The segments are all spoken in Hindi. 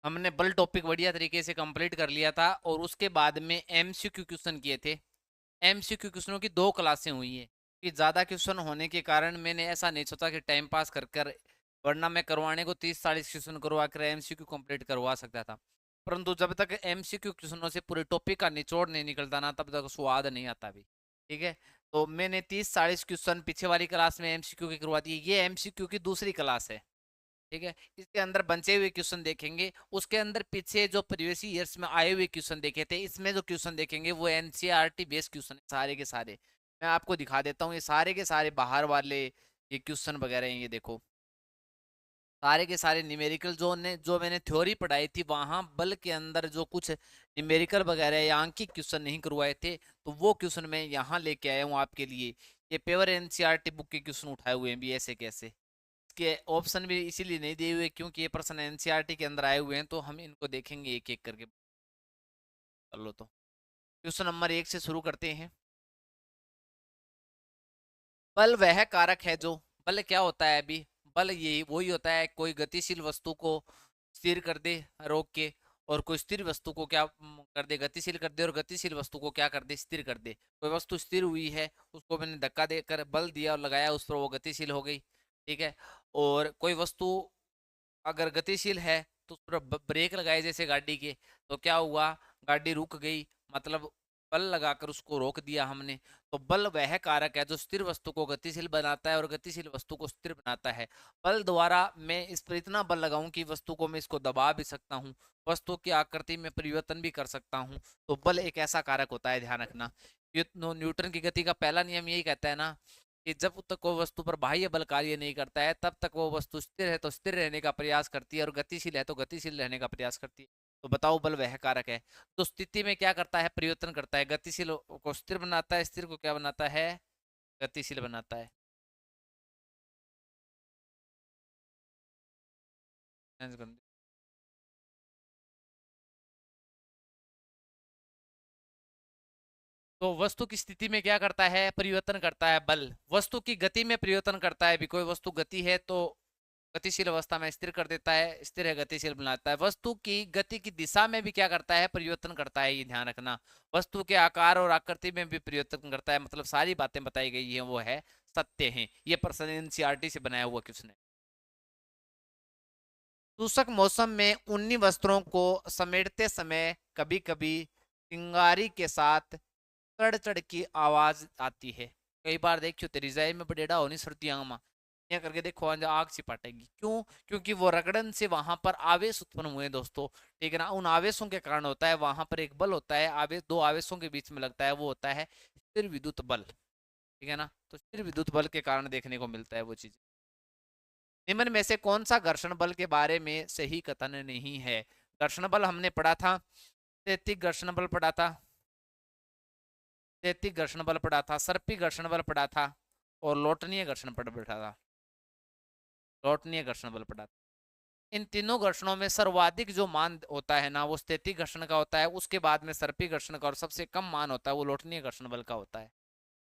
हमने बल टॉपिक बढ़िया तरीके से कंप्लीट कर लिया था और उसके बाद में एमसीक्यू क्वेश्चन किए थे। एमसीक्यू क्वेश्चनों की 2 क्लासें हुई हैं कि ज़्यादा क्वेश्चन होने के कारण मैंने ऐसा नहीं सोचा कि टाइम पास कर कर, वरना मैं करवाने को 30-40 क्वेश्चन करवा कर एमसीक्यू कंप्लीट करवा सकता था। परंतु जब तक एमसीक्यू क्वेश्चनों से पूरे टॉपिक का निचोड़ नहीं निकलता ना, तब तक स्वाद नहीं आता भी। ठीक है, तो मैंने 30-40 क्वेश्चन पीछे वाली क्लास में एमसीक्यू की करवा दिए। ये एमसीक्यू की दूसरी क्लास है। ठीक है, इसके अंदर बचे हुए क्वेश्चन देखेंगे, उसके अंदर पीछे जो प्रीवियस ईयर्स में आए हुए क्वेश्चन देखे थे, इसमें जो क्वेश्चन देखेंगे वो एनसीईआरटी बेस्ड क्वेश्चन है सारे के सारे। मैं आपको दिखा देता हूँ, ये सारे के सारे बाहर वाले ये क्वेश्चन वगैरह हैं। ये देखो, सारे के सारे न्यूमेरिकल जो मैंने थ्योरी पढ़ाई थी वहां बल के अंदर जो कुछ न्यूमेरिकल वगैरह या अंकित क्वेश्चन नहीं करवाए थे, तो वो क्वेश्चन मैं यहाँ लेके आया हूँ आपके लिए। ये पेपर एनसीईआरटी बुक के क्वेश्चन उठाए हुए हैं भी ऐसे कैसे, के ऑप्शन भी इसीलिए नहीं दिए हुए क्योंकि ये प्रश्न एनसीईआरटी के अंदर आए हुए हैं, तो हम इनको देखेंगे एक एक करके। चलो, तो क्वेश्चन नंबर 1 से शुरू करते हैं। बल वह कारक है जो, बल क्या होता है अभी, बल ये वही होता है कोई गतिशील वस्तु को स्थिर कर दे रोक के, और कोई स्थिर वस्तु को क्या कर दे, गतिशील कर दे, और गतिशील वस्तु को क्या कर दे, स्थिर कर दे। कोई वस्तु स्थिर हुई है, उसको मैंने धक्का देकर बल दिया और लगाया उस पर, वो गतिशील हो गई। ठीक है, और कोई वस्तु अगर गतिशील है तो उस पर ब्रेक लगाए जैसे गाड़ी के, तो क्या हुआ, गाड़ी रुक गई, मतलब बल लगाकर उसको रोक दिया हमने। तो बल वह कारक है जो स्थिर वस्तु को गतिशील बनाता है और गतिशील वस्तु को स्थिर बनाता है। बल द्वारा मैं इस पर इतना बल लगाऊं कि वस्तु को मैं इसको दबा भी सकता हूँ, वस्तु की आकृति में परिवर्तन भी कर सकता हूँ। तो बल एक ऐसा कारक होता है, ध्यान रखना। न्यूटन की गति का पहला नियम यही कहता है ना कि जब तक वो वस्तु पर बाह्य बल कार्य नहीं करता है, तब तक वो वस्तु स्थिर है तो स्थिर रहने का प्रयास करती है, और गतिशील है तो गतिशील रहने का प्रयास करती है। तो बताओ, बल वह कारक है तो स्थिति में क्या करता है, परिवर्तन करता है, गतिशील को स्थिर बनाता है, स्थिर को क्या बनाता है, गतिशील बनाता है। तो वस्तु की स्थिति में क्या करता है, परिवर्तन करता है बल, वस्तु की गति में परिवर्तन करता है भी। कोई वस्तु गति है तो गतिशील अवस्था में स्थिर कर देता है, स्थिर है गतिशील बनाता है। वस्तु की गति की दिशा में भी क्या करता है, परिवर्तन करता है, ये ध्यान रखना। वस्तु के आकार और आकृति में भी परिवर्तन करता है, मतलब सारी बातें बताई गई हैं वो है सत्य हैं। ये प्रश्न एनसीईआरटी से बनाया हुआ किसने। शुष्क मौसम में ऊनी वस्त्रों को समेटते समय कभी कभी चिंगारी के साथ चढ़ चढ़ की आवाज आती है। कई बार देखियो तेरी जाय में बडेड़ा होनी सर्दियां में, यहाँ करके देखो आग चिपाटेगी, क्यों, क्योंकि वो रगड़न से वहां पर आवेश उत्पन्न हुए दोस्तों। ठीक है ना, उन आवेशों के कारण होता है, वहां पर एक बल होता है, आवेश दो आवेशों के बीच में लगता है, वो होता है स्थिर विद्युत बल। ठीक है ना, तो स्थिर विद्युत बल के कारण देखने को मिलता है वो चीज। निम्न में से कौन सा घर्षण बल के बारे में सही कथन नहीं है। घर्षण बल हमने पढ़ा था, स्थैतिक घर्षण बल पढ़ा था, स्थैतिक घर्षण बल पढ़ा था, सर्पी घर्षण बल पढ़ा था, और लोटनीय घर्षण बल पढ़ा था, लोटनीय घर्षण बल पढ़ा था। इन तीनों घर्षणों में सर्वाधिक जो मान होता है ना वो स्थैतिक घर्षण का होता है, उसके बाद में सर्पी घर्षण का, और सबसे कम मान होता है वो लोटनीय घर्षण बल का होता है।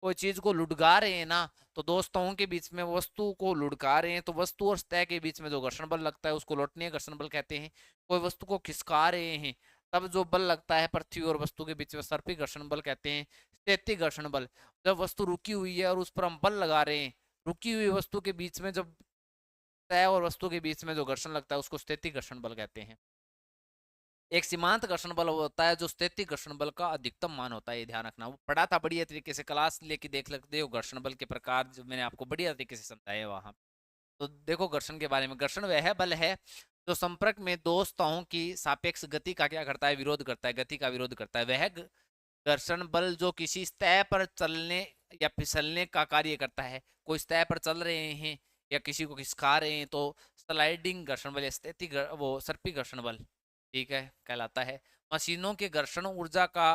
कोई चीज को लुढ़का रहे हैं ना, तो दोस्तों के बीच में वस्तु को लुढ़का रहे हैं, तो वस्तु और सतह के बीच में जो घर्षण बल लगता है उसको लोटनीय घर्षण बल कहते हैं। कोई वस्तु को खिसका रहे हैं, तब जो बल लगता है पृथ्वी और वस्तु के बीच में, सर्पिक घर्षण बल कहते हैं। स्थैतिक घर्षण बल, जब वस्तु रुकी हुई है और उस पर हम बल लगा रहे हैं, रुकी हुई वस्तु के बीच में जब सतह और वस्तु के बीच में जो घर्षण लगता है उसको स्थैतिक घर्षण बल कहते हैं। एक सीमांत घर्षण बल होता है जो स्थैतिक घर्षण बल का अधिकतम मान होता है, ये ध्यान रखना। वो पढ़ा था बढ़िया तरीके से, क्लास लेके देख सकते हो घर्षण बल के प्रकार, जो मैंने आपको बढ़िया तरीके से समझाया वहां। तो देखो घर्षण के बारे में, घर्षण वह बल है जो संपर्क में दो सतहों की सापेक्ष गति का क्या करता है, विरोध करता है, गति का विरोध करता है। वह घर्षण बल जो किसी सतह पर चलने या फिसलने का कार्य करता है। कोई सतह पर चल रहे हैं या किसी को खिसका रहे हैं तो स्लाइडिंग घर्षण बल या स्थैतिक वो सर्पी घर्षण बल, ठीक है, कहलाता है। मशीनों के घर्षण ऊर्जा का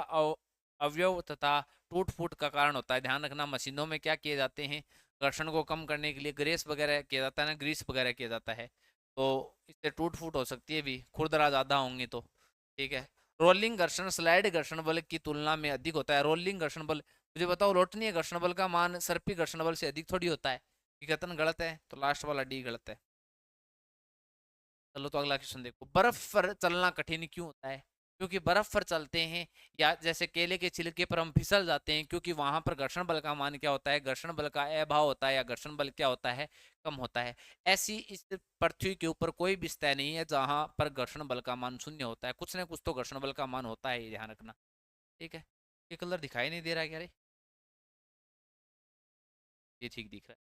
अवयव तथा टूट फूट का कारण होता है। ध्यान रखना, मशीनों में क्या किए जाते हैं, घर्षण को कम करने के लिए ग्रेस वगैरह किया जाता है ना, ग्रीस वगैरह किया जाता है, तो इससे टूट फूट हो सकती है भी, खुरदरा ज़्यादा होंगे तो। ठीक है, रोलिंग घर्षण स्लाइड घर्षण बल की तुलना में अधिक होता है। रोलिंग घर्षण बल, मुझे बताओ, लोटनीय घर्षण बल का मान सर्पी घर्षण बल से अधिक थोड़ी होता है। कि कथन गलत है, तो लास्ट वाला डी गलत है। चलो तो अगला क्वेश्चन देखो, बर्फ पर चलना कठिन क्यों होता है? क्योंकि बर्फ पर चलते हैं, या जैसे केले के छिलके पर हम फिसल जाते हैं, क्योंकि वहां पर घर्षण बल का मान क्या होता है? घर्षण बल का अभाव होता है, या घर्षण बल क्या होता है? कम होता है। ऐसी इस पृथ्वी के ऊपर कोई भी सतह नहीं है जहां पर घर्षण बल का मान शून्य होता है, कुछ ना कुछ तो घर्षण बल का मान होता है, ये ध्यान रखना। ठीक है, ये कलर दिखाई नहीं दे रहा है क्या रे? ये ठीक दिख रहा है।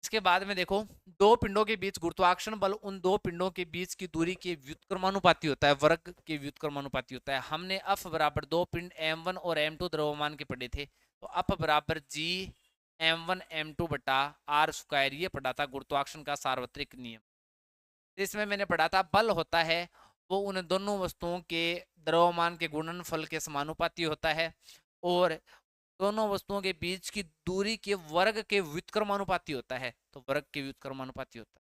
इसके बाद में देखो, दो पिंडों के बीच गुरुत्वाकर्षण बल उन दो पिंडों के बीच की दूरी के व्युत्क्रमानुपाती होता है, वर्ग के व्युत्क्रमानुपाती होता है। हमने अफ बराबर दो पिंड m1 और m2 द्रव्यमान के पढ़े थे, तो अफ बराबर g m1 m2 बटा r स्क्वायर, ये पढ़ा था गुरुत्वाकर्षण का सार्वत्रिक नियम। इसमें मैंने पढ़ा था बल होता है वो उन दोनों वस्तुओं के द्रव्यमान के गुणनफल के समानुपाती होता है, और दोनों वस्तुओं के बीच की दूरी के वर्ग के व्युत्क्रमानुपाती होता है, तो वर्ग के व्युत्क्रमानुपाती होता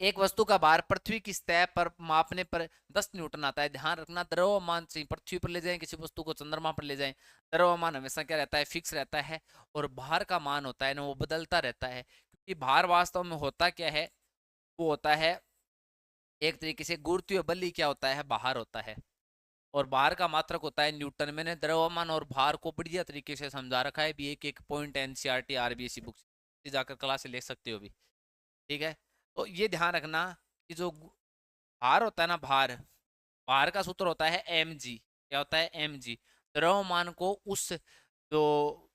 है। एक वस्तु का भार पृथ्वी की सतह पर मापने पर 10 न्यूटन आता है। ध्यान रखना, द्रव्यमान से पृथ्वी पर ले जाएं, किसी वस्तु को चंद्रमा पर ले जाएं, द्रव्यमान हमेशा क्या रहता है? फिक्स रहता है, और भार का मान होता है ना, वो बदलता रहता है। क्योंकि भार वास्तव में होता क्या है? वो होता है एक तरीके से गुरुत्वीय बल ही क्या होता है? बाहर होता है, और भार का मात्रक होता है न्यूटन। मैंने द्रव्यमान और भार को बढ़िया तरीके से समझा रखा है भी, एक एक पॉइंट एनसीईआरटी आरबीएससी बुक से जाकर क्लास से ले सकते हो भी। ठीक है, तो ये ध्यान रखना कि जो भार होता है ना, भार भार का सूत्र होता है एम जी। क्या होता है? M G. द्रव्यमान को उस जो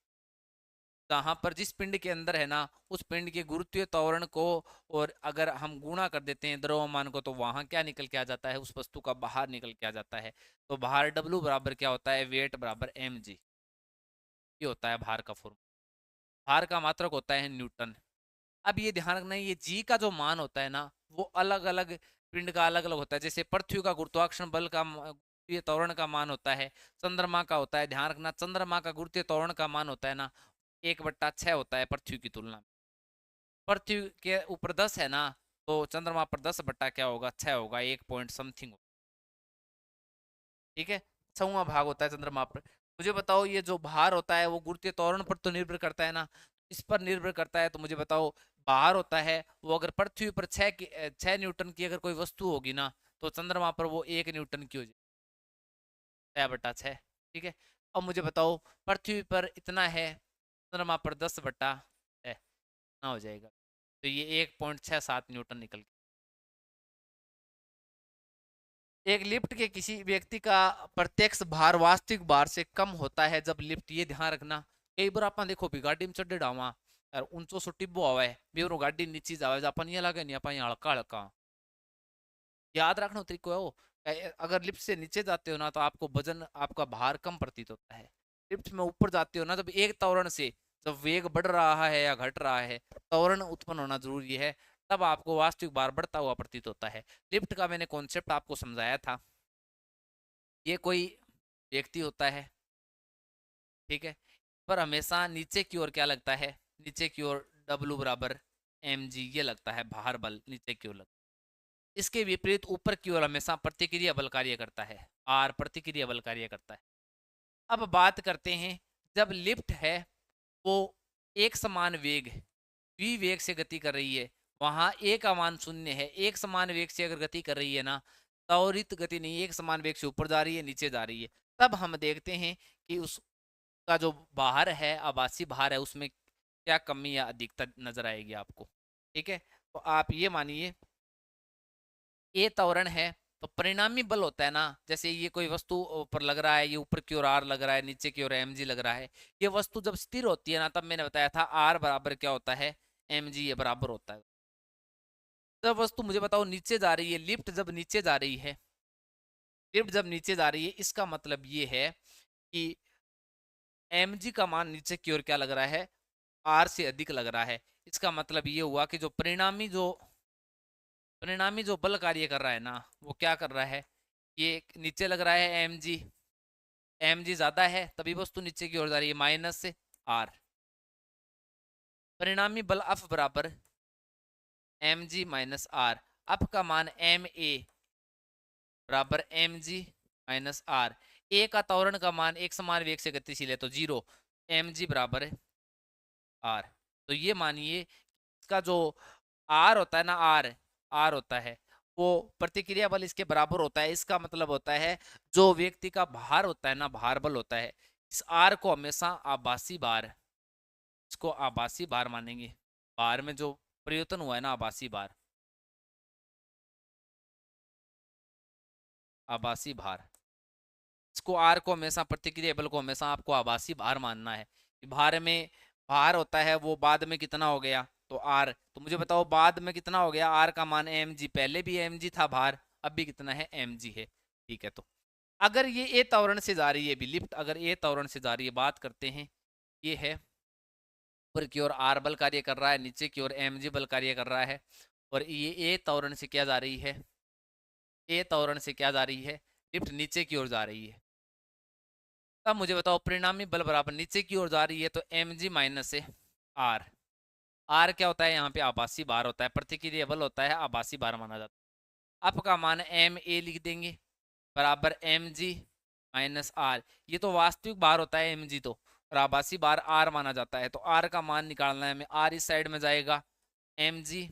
जहां पर जिस पिंड के अंदर है ना, उस पिंड के गुरुत्वीय त्वरण को, और अगर हम गुणा कर देते हैं द्रव्यमान को, तो वहां क्या निकल के आ जाता है? उस वस्तु का बाहर निकल के आ जाता है। तो भार डब्ल्यू बराबर क्या होता है? वेट बराबर एम जी। ये होता है भार का फॉर्मूला। भार का मात्रक होता है न्यूटन। अब ये ध्यान रखना, ये जी का जो मान होता है ना, वो अलग अलग पिंड का अलग अलग होता है। जैसे पृथ्वी का गुरुत्वाकर्षण बल का गुरुत्वीय त्वरण का मान होता है, चंद्रमा का होता है, ध्यान रखना, चंद्रमा का गुरुत्वीय त्वरण का मान होता है ना 1/6 होता है पृथ्वी की तुलना में। पृथ्वी के ऊपर 10 है ना, तो चंद्रमा पर 10 क्या होगा? 6 होगा, 1 पॉइंट समथिंग। ठीक है, 6वां भाग होता है चंद्रमा पर। मुझे बताओ, ये जो भार होता है वो गुरुत्वीय त्वरण पर तो निर्भर करता है ना, इस पर निर्भर करता है। तो मुझे बताओ, भार होता है वो अगर पृथ्वी पर 6 न्यूटन की अगर कोई वस्तु होगी ना, तो चंद्रमा पर वो 1 न्यूटन की हो जाए, 6/6। ठीक है, अब मुझे बताओ, पृथ्वी पर इतना है, चंद्रमा पर 10/6 ना हो जाएगा, तो ये 1.67 न्यूटन निकल गया। एक लिफ्ट के किसी व्यक्ति का प्रत्यक्ष भार वास्तविक भार से कम होता है जब लिफ्ट, ये ध्यान रखना, कई बार आप देखो भी गाड़ी में चढ़े डावा और ऊंचो सो टिब्बो आवे बेरो गाड़ी नीचे जावे, अपन ये लगे नहीं, अपन हल्का हल्का। याद रखना तरीको है वो, अगर लिफ्ट से नीचे जाते हो ना, तो आपको वजन, आपका भार कम प्रतीत होता है। लिफ्ट में ऊपर जाते हो ना, जब एक त्वरण से जब वेग बढ़ रहा है या घट रहा है, त्वरण उत्पन्न होना जरूरी है, तब आपको वास्तविक भार बढ़ता हुआ प्रतीत होता है। लिफ्ट का मैंने कॉन्सेप्ट आपको समझाया था। ये कोई व्यक्ति होता है, ठीक है, पर हमेशा नीचे की ओर क्या लगता है? नीचे की ओर डब्ल्यू बराबर एम जी, ये लगता है भार बल नीचे की ओर लगता है। इसके विपरीत ऊपर की ओर हमेशा प्रतिक्रिया बल कार्य करता है, आर प्रतिक्रिया बल कार्य करता है। अब बात करते हैं, जब लिफ्ट है वो एक समान वेग v वेग से गति कर रही है, वहां ए का मान 0 है, एक समान वेग से अगर गति कर रही है ना, त्वरित गति नहीं, एक समान वेग से ऊपर जा रही है नीचे जा रही है, तब हम देखते हैं कि उसका जो बाहर है, आभासी बाहर है, उसमें क्या कमी या अधिकता नजर आएगी आपको। ठीक है, तो आप ये मानिए, ए त्वरण है, तो परिणामी बल होता है ना, जैसे ये कोई वस्तु ऊपर लग रहा है, ये ऊपर की ओर आर लग रहा है, नीचे की ओर एम जी लग रहा है। ये वस्तु जब स्थिर होती है ना, तब मैंने बताया था आर बराबर क्या होता है? एम जी, ये बराबर होता है। जब वस्तु मुझे बताओ नीचे जा रही है, लिफ्ट जब नीचे जा रही है, लिफ्ट जब नीचे जा रही है, इसका मतलब ये है कि एम जी का मान नीचे की ओर क्या लग रहा है? आर से अधिक लग रहा है। इसका मतलब ये हुआ कि जो परिणामी जो बल कार्य कर रहा है ना, वो क्या कर रहा है? ये नीचे लग रहा है एम जी, एम जी ज्यादा है, तभी वस्तु नीचे की ओर जा रही है, माइनस से आर। परिणामी बल अफ बराबर M G minus R. F का मान एम ए बराबर M G minus R. A का त्वरण का मान एक समान वेग से गतिशील है, तो 0, एम जी बराबर आर। तो ये मानिए इसका जो आर होता है ना, आर आर होता है वो प्रतिक्रिया बल इसके बराबर होता है। इसका मतलब होता है जो व्यक्ति का भार होता है ना, भार बल होता है, इस आर को हमेशा आभासी भार, इसको आभासी भार मानेंगे। भार में जो परिवर्तन हुआ है ना, आभासी भार, आभासी भार, इसको आर को हमेशा, प्रतिक्रिया बल को हमेशा आपको आभासी भार मानना है। भार में भार होता है वो बाद में कितना हो गया, तो आर, तो मुझे बताओ बाद में कितना हो गया, आर का मान एम जी, पहले भी एम जी था भार, अब भी कितना है, एम जी है। ठीक है, तो अगर ये ए त्वरण से जा रही है भी लिफ्ट, अगर ए त्वरण से जा रही है, बात करते हैं, ये है ऊपर की ओर आर बल कार्य कर रहा है, नीचे की ओर एम जी बल कार्य कर रहा है, और ये ए त्वरण से क्या जा रही है, ए त्वरण से क्या जा रही है, लिफ्ट नीचे की ओर जा रही है। अब मुझे बताओ परिणामी बल बराबर नीचे की ओर जा रही है, तो एम जी माइनस है आर, आर क्या होता है यहाँ पे, आभासी भार होता है, प्रतिक्रिया बल होता है, आभासी भार माना जाता है। आपका मान एम ए लिख देंगे बराबर एम जी माइनस आर, ये तो वास्तविक भार होता है एम जी, तो और आभासी भार आर माना जाता है, तो आर का मान निकालना है हमें, आर इस साइड में जाएगा, M G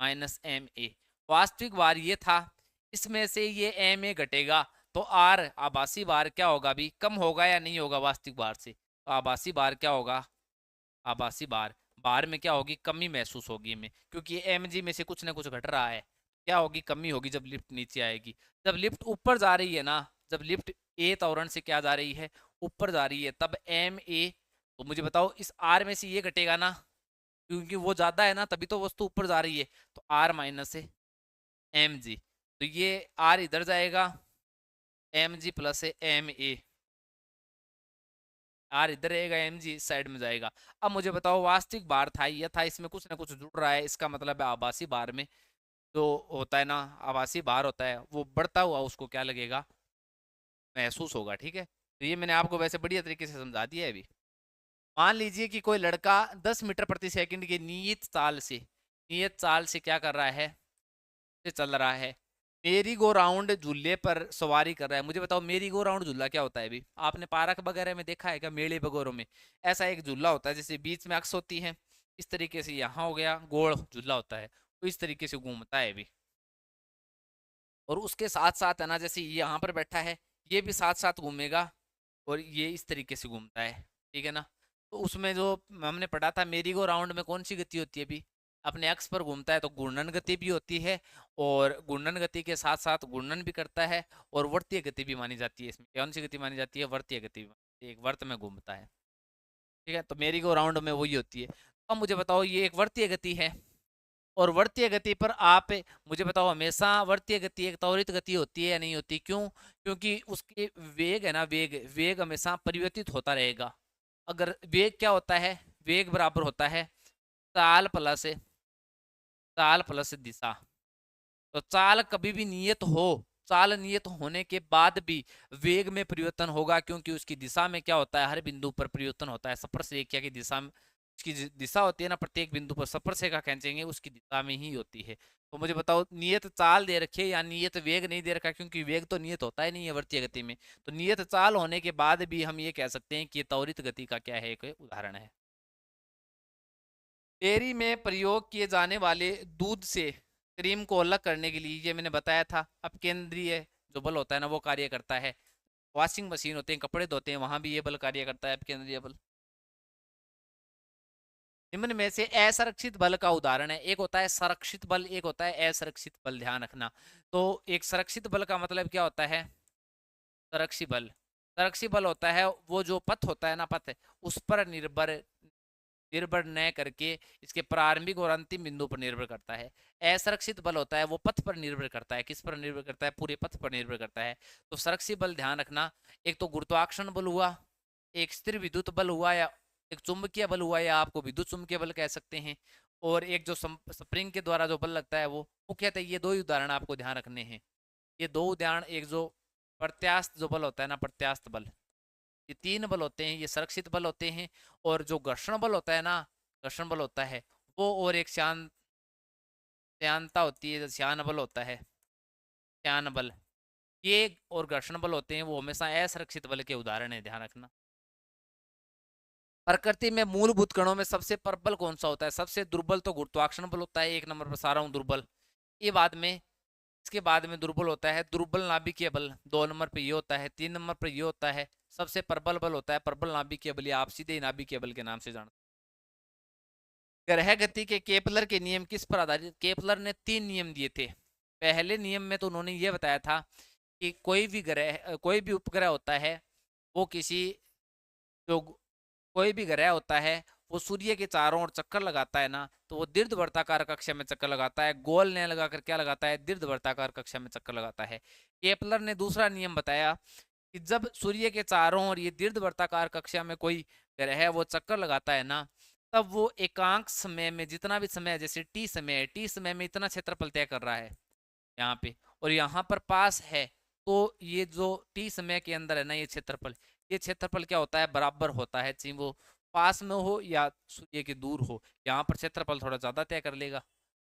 minus M A, वास्तविक भार ये था, इसमें से ये एम ए घटेगा, तो आर आभासी भार क्या होगा, भी कम होगा या नहीं होगा वास्तविक भार से, तो आभासी भार क्या होगा, आभासी भार, भार में क्या होगी, कमी महसूस होगी हमें, क्योंकि एम जी में से कुछ ना कुछ घट रहा है, क्या होगी, कमी होगी जब लिफ्ट नीचे आएगी। जब लिफ्ट ऊपर जा रही है ना, जब लिफ्ट ए त्वरण से क्या जा रही है, ऊपर जा रही है, तब एम ए, तो मुझे बताओ इस आर में से ये घटेगा ना, क्योंकि वो ज्यादा है ना, तभी तो वस्तु ऊपर जा रही है, तो आर माइनस है एम जी, तो ये आर इधर जाएगा, एम जी प्लस है एम ए, आर इधर रहेगा, एम जी इस साइड में जाएगा। अब मुझे बताओ वास्तविक भार था ये था, इसमें कुछ ना कुछ जुड़ रहा है, इसका मतलब है आभासी भार में जो होता है ना, आभासी भार होता है वो बढ़ता हुआ उसको क्या लगेगा, महसूस होगा। ठीक है, तो ये मैंने आपको वैसे बढ़िया तरीके से समझा दिया है अभी। मान लीजिए कि कोई लड़का 10 मीटर प्रति सेकंड की नियत चाल से क्या कर रहा है, से चल रहा है, मेरी गो राउंड झूले पर सवारी कर रहा है। मुझे बताओ मेरी गो राउंड झूला क्या होता है, अभी आपने पार्क वगैरह में देखा है क्या, मेले वगैरह में ऐसा एक झूला होता है, जैसे बीच में अक्स होती है, इस तरीके से यहाँ हो गया गोल झूला होता है, तो इस तरीके से घूमता है अभी, और उसके साथ साथ है ना, जैसे ये यहाँ पर बैठा है, ये भी साथ साथ घूमेगा, और ये इस तरीके से घूमता है। ठीक है ना, तो उसमें जो हमने पढ़ा था मेरी गो राउंड में कौन सी गति होती है, अभी अपने अक्ष पर घूमता है, तो घूर्णन गति भी होती है, और घूर्णन गति के साथ साथ घूर्णन भी करता है, और वर्तीय गति भी मानी जाती है। इसमें कौन सी गति मानी जाती है, वर्तीय गति, एक वर्त में घूमता है। ठीक है, तो मेरी गो राउंड में वही होती है। अब मुझे बताओ ये एक वर्तीय गति है, और वर्तीय गति पर आप मुझे बताओ, हमेशा वर्तीय गति एक त्वरित गति होती है या नहीं होती, क्यों, क्योंकि उसके वेग है ना, वेग वेग हमेशा परिवर्तित होता रहेगा। अगर वेग क्या होता है, वेग बराबर होता है चाल प्लस दिशा, तो चाल कभी भी नियत हो, चाल नियत होने के बाद भी वेग में परिवर्तन होगा, क्योंकि उसकी दिशा में क्या होता है, हर बिंदु पर परिवर्तन होता है, स्पर्श रेखा की दिशा में, उसकी दिशा होती है ना, प्रत्येक बिंदु पर स्पर्श रेखा खींचेंगे उसकी दिशा में ही होती है। तो मुझे बताओ नियत चाल दे रखी है या नियत वेग नहीं दे रखा, क्योंकि वेग तो नियत होता ही नहीं है वर्तीय गति में, तो नियत चाल होने के बाद भी हम ये कह सकते हैं कि ये त्वरित गति का क्या है, एक उदाहरण है। डेयरी में प्रयोग किए जाने वाले दूध से क्रीम को अलग करने के लिए, ये मैंने बताया था, अपकेंद्रीय जो बल होता है ना वो कार्य करता है। वॉशिंग मशीन होते हैं, कपड़े धोते हैं, वहां भी ये बल कार्य करता है, अपकेंद्रीय बल। निम्न में से असंरक्षित बल का उदाहरण है, एक होता है संरक्षित बल, एक होता है असंरक्षित बल, ध्यान रखना। तो एक संरक्षित बल का मतलब क्या होता है, संरक्षित बल, संरक्षित बल होता है वो जो पथ होता है ना, पथ उस पर निर्भर निर्भर न करके इसके प्रारंभिक और अंतिम बिंदु पर निर्भर करता है। असंरक्षित बल होता है वो पथ पर निर्भर करता है, किस पर निर्भर करता है, पूरे पथ पर निर्भर करता है। तो संरक्षित बल ध्यान रखना, एक तो गुरुत्वाकर्षण बल हुआ, एक स्थिर विद्युत बल हुआ, या एक चुंबकीय बल हुआ, या आपको विद्युत चुंबकीय बल कह सकते हैं, और एक जो स्प्रिंग के द्वारा जो बल लगता है वो मुख्यतः ये दो ही उदाहरण आपको ध्यान रखने हैं। ये दो उदाहरण, एक जो प्रत्यास्थ जो बल होता है ना, प्रत्यास्थ बल, ये तीन बल होते हैं, ये संरक्षित बल होते हैं। और जो घर्षण बल होता है ना, घर्षण बल होता है वो, और एक श्यानता होती है, श्यान बल होता है, श्यान बल, ये और घर्षण बल होते हैं वो हमेशा असंरक्षित बल के उदाहरण है, ध्यान रखना। प्रकृति में मूलभूत कणों में सबसे प्रबल कौन सा होता है? सबसे दुर्बल तो गुरुत्वाकर्षण बल होता है, 1 नंबर पर सारा हूं दुर्बल। ये बाद में, इसके बाद में दुर्बल होता है दुर्बल नाभिकीय बल, 2 नंबर पे ये होता है, 3 नंबर पर ये होता है। सबसे प्रबल बल होता है प्रबल नाभिकीय बल, आप सीधे ही नाभिकीय बल के नाम से जानते। ग्रह गति के केपलर के नियम किस पर आधारित? केपलर ने 3 नियम दिए थे। पहले नियम में तो उन्होंने ये बताया था कि कोई भी ग्रह, कोई भी उपग्रह होता है वो किसी, जो कोई भी ग्रह होता है वो सूर्य के चारों ओर चक्कर लगाता है ना, तो वो दीर्घवृत्ताकार कक्षा में चक्कर लगाता है, गोल नहीं लगाकर क्या लगाता है, दीर्घवृत्ताकार कक्षा में चक्कर लगाता है। केपलर ने दूसरा नियम बताया कि जब सूर्य के चारों ओर ये दीर्घवृत्ताकार कक्षा में कोई ग्रह वो चक्कर लगाता है ना, तब वो एकांक समय में, जितना भी समय है, जैसे टी समय है, टी समय में इतना क्षेत्रफल तय कर रहा है यहाँ पे, और यहाँ पर पास है, तो ये जो टी समय के अंदर है ना, ये क्षेत्रफल क्या होता है, बराबर होता है, चाहे वो पास में हो या सूर्य के दूर हो। यहाँ पर क्षेत्रफल थोड़ा ज्यादा तय कर लेगा,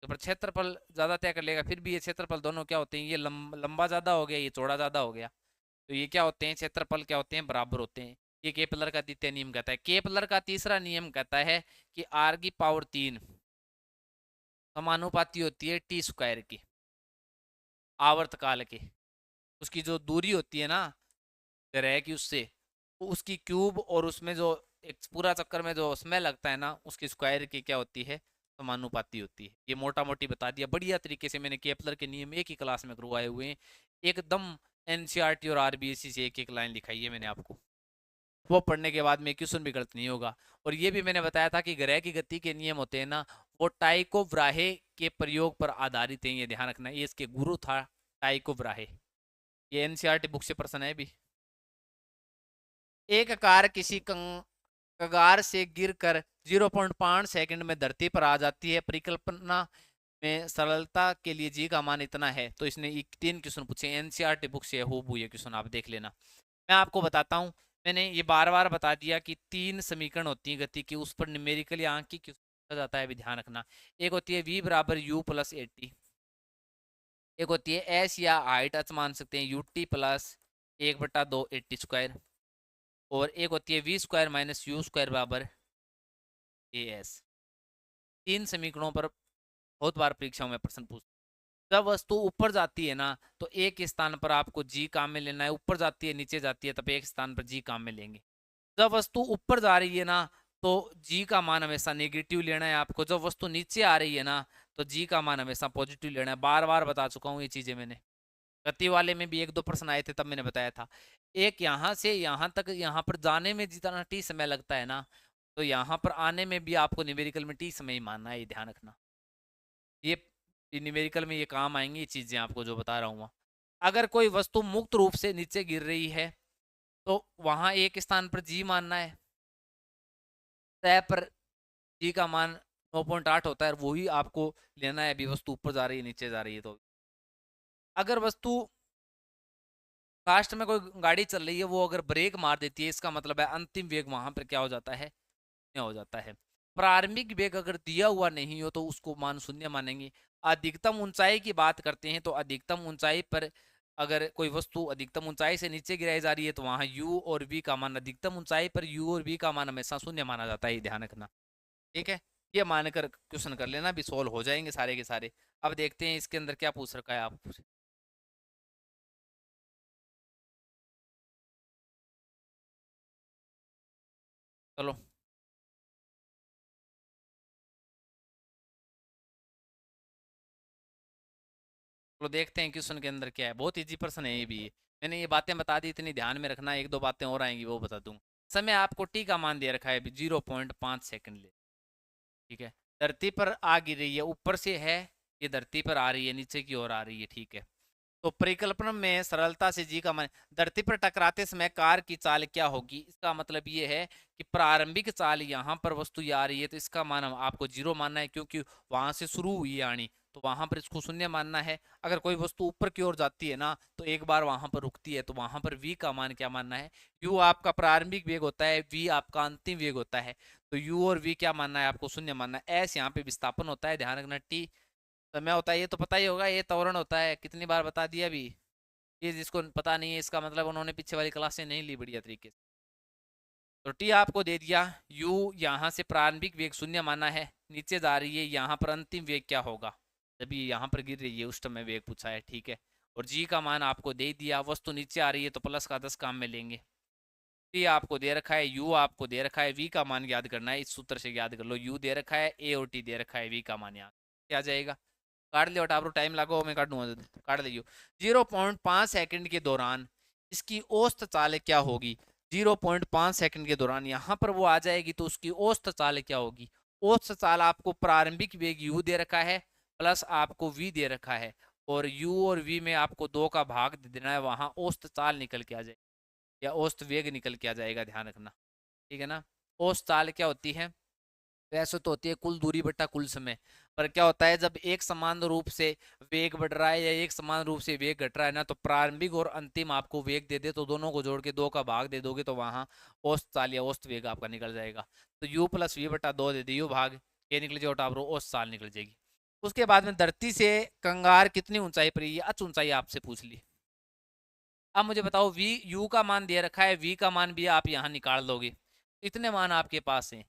तो पर क्षेत्रफल ज्यादा तय कर लेगा, फिर भी ये क्षेत्रफल दोनों क्या होते हैं, ये लंबा ज्यादा हो गया, ये चौड़ा ज्यादा हो गया, तो ये क्या होते हैं, क्षेत्रफल क्या होते हैं, बराबर होते हैं। ये केपलर का द्वितीय नियम कहता है। केपलर का तीसरा नियम कहता है कि r⁻³ समानुपाती होती है टी स्क्वायर की, आवर्त काल के। उसकी जो दूरी होती है ना ग्रह की, उससे उसकी क्यूब, और उसमें जो एक पूरा चक्कर में जो समय लगता है ना, उसकी स्क्वायर की क्या होती है, समानुपाती होती है। ये मोटा मोटी बता दिया बढ़िया तरीके से मैंने, केपलर के नियम एक ही क्लास में करवाए हुए हैं एकदम। एनसीईआरटी और आरबीएससी से एक एक लाइन लिखाई है मैंने आपको, वो पढ़ने के बाद में क्वेश्चन भी गलत नहीं होगा। और ये भी मैंने बताया था कि ग्रह की गति के नियम होते हैं ना, वो टाइको ब्राहे के प्रयोग पर आधारित है, ये ध्यान रखना। ये इसके गुरु था टाइको ब्राहे, ये एनसीईआरटी बुक से प्रश्न है भी। एक कार किसी कगार से गिरकर 0.5 सेकंड में धरती पर आ जाती है, परिकल्पना में सरलता के लिए जी का मान इतना है। तो इसने 3 क्वेश्चन पूछे, एनसीईआरटी बुक से हो ये क्वेश्चन, आप देख लेना। मैं आपको बताता हूँ, मैंने ये बार बार बता दिया कि 3 समीकरण होती है गति की, उस पर न्यूमेरिकली आंक की क्वेश्चन पूछा जाता है, भी ध्यान रखना। एक होती है v बराबर u प्लस 80, एक होती है s या हाइट अच मान सकते हैं ut प्लस 1/2 80 स्क्वायर, और एक होती है v square minus u square बराबर as। 3 समीकरणों पर बहुत बार परीक्षाओं में प्रश्न पूछते। जब वस्तु ऊपर जाती है ना, तो एक स्थान पर आपको जी काम में लेना है, ऊपर जाती है नीचे जाती है तब एक स्थान पर जी काम में लेंगे। जब वस्तु ऊपर जा रही है ना, तो जी का मान हमेशा नेगेटिव लेना है आपको। जब वस्तु नीचे आ रही है ना, तो जी का मान हमेशा पॉजिटिव लेना है। बार बार बता चुका हूँ ये चीजें मैंने, गति वाले में भी 1-2 प्रश्न आए थे तब मैंने बताया था। एक यहाँ से यहाँ तक, यहाँ पर जाने में जितना टी समय लगता है ना, तो यहाँ पर आने में भी आपको न्यूमेरिकल में टी समय ही मानना है, ये ध्यान रखना। ये न्यूमेरिकल में ये काम आएंगी ये चीजें आपको जो बता रहा हूँ। अगर कोई वस्तु मुक्त रूप से नीचे गिर रही है, तो वहां एक स्थान पर जी मानना है, तय पर जी का मान 9.8 होता है, वही आपको लेना है। अभी वस्तु ऊपर जा रही है नीचे जा रही है, तो अगर वस्तु फास्ट में कोई गाड़ी चल रही है, वो अगर ब्रेक मार देती है, इसका मतलब है अंतिम वेग वहां पर क्या हो जाता है, हो जाता है। प्रारंभिक वेग अगर दिया हुआ नहीं हो तो उसको मान शून्य मानेंगे। अधिकतम ऊंचाई की बात करते हैं, तो अधिकतम ऊंचाई पर अगर कोई वस्तु अधिकतम ऊंचाई से नीचे गिराई जा रही है, तो वहां u और v का मान, अधिकतम ऊंचाई पर u और v का मान हमेशा शून्य माना जाता है, ध्यान रखना। ठीक है, ये मानकर क्वेश्चन कर लेना, भी सोल्व हो जाएंगे सारे के सारे। अब देखते हैं इसके अंदर क्या पूछ रखा है आप। चलो तो देखते हैं क्वेश्चन के अंदर क्या है। बहुत इजी प्रश्न है ये भी। मैंने ये बातें बता दी, इतनी ध्यान में रखना, 1-2 बातें और आएंगी वो बता दूंगा। समय आपको टी का मान दे रखा है 0.5 सेकंड ले। ठीक है, धरती पर आ गिर रही है, ऊपर से है, ये धरती पर आ रही है, नीचे की ओर आ रही है। ठीक है, तो परिकल्पना में सरलता से जी का मान, धरती पर टकराते समय कार की चाल क्या होगी, इसका मतलब ये है कि प्रारंभिक चाल यहाँ पर वस्तु आ रही है, तो इसका मान आपको 0 मानना है, क्योंकि वहां से शुरू हुई है आनी, तो वहां पर इसको शून्य मानना है। अगर कोई वस्तु ऊपर की ओर जाती है ना, तो एक बार वहां पर रुकती है, तो वहां पर v का मान क्या मानना है, u आपका प्रारंभिक वेग होता है, v आपका अंतिम वेग होता है, तो u और v क्या मानना है आपको, शून्य मानना है। s यहाँ पे विस्थापन होता है, ध्यान रखना। t समय होता है, ये तो पता ही होगा, ये त्वरण होता है, कितनी बार बता दिया अभी। ये जिसको पता नहीं है, इसका मतलब उन्होंने पीछे वाली क्लास से नहीं ली बढ़िया तरीके से। तो टी आपको दे दिया, यू यहाँ से प्रारंभिक वेग 0 माना है, नीचे जा रही है, यहाँ पर अंतिम वेग क्या होगा जब ये यहाँ पर गिर रही है उस समय वेग पूछा है, ठीक है। और जी का मान आपको दे दिया, वस्तु नीचे आ रही है तो प्लस का 10 काम में लेंगे। टी आपको दे रखा है, यू आपको दे रखा है, वी का मान याद करना है, इस सूत्र से याद कर लो, यू दे रखा है, ए और टी दे रखा है, वी का मान यहाँ क्या जाएगा, काट लियो टापरो, टाइम लागो मैं काट दूंगा, काट लियो। 0.5 सेकंड के दौरान इसकी औसत चाल क्या होगी, 0.5 सेकंड के दौरान यहाँ पर वो आ जाएगी तो उसकी औसत चाल क्या होगी। औसत चाल आपको प्रारंभिक वेग यू दे रखा है प्लस आपको वी दे रखा है, और यू और वी में आपको 2 का भाग दे देना है, वहां औसत चाल निकल के आ जाएगी या औसत वेग निकल के आ जाएगा, ध्यान रखना, ठीक है ना। औसत चाल क्या होती है, वैसे तो होती है कुल दूरी बटा कुल समय, पर क्या होता है जब एक समान रूप से वेग बढ़ रहा है या एक समान रूप से वेग घट रहा है ना, तो प्रारंभिक और अंतिम आपको वेग दे दे तो दोनों को जोड़ के 2 का भाग दे दोगे तो वहां औसत चाल या औसत वेग आपका निकल जाएगा। तो u प्लस वी बटा 2 दे दे, यू भाग ये निकल जाएगा, टावरो औसत चाल निकल जाएगी। उसके बाद में धरती से कंगार कितनी ऊंचाई पर, ये अच ऊंचाई आपसे पूछ ली। अब मुझे बताओ v u का मान दे रखा है, v का मान भी आप यहाँ निकाल लोगे, इतने मान आपके पास हैं।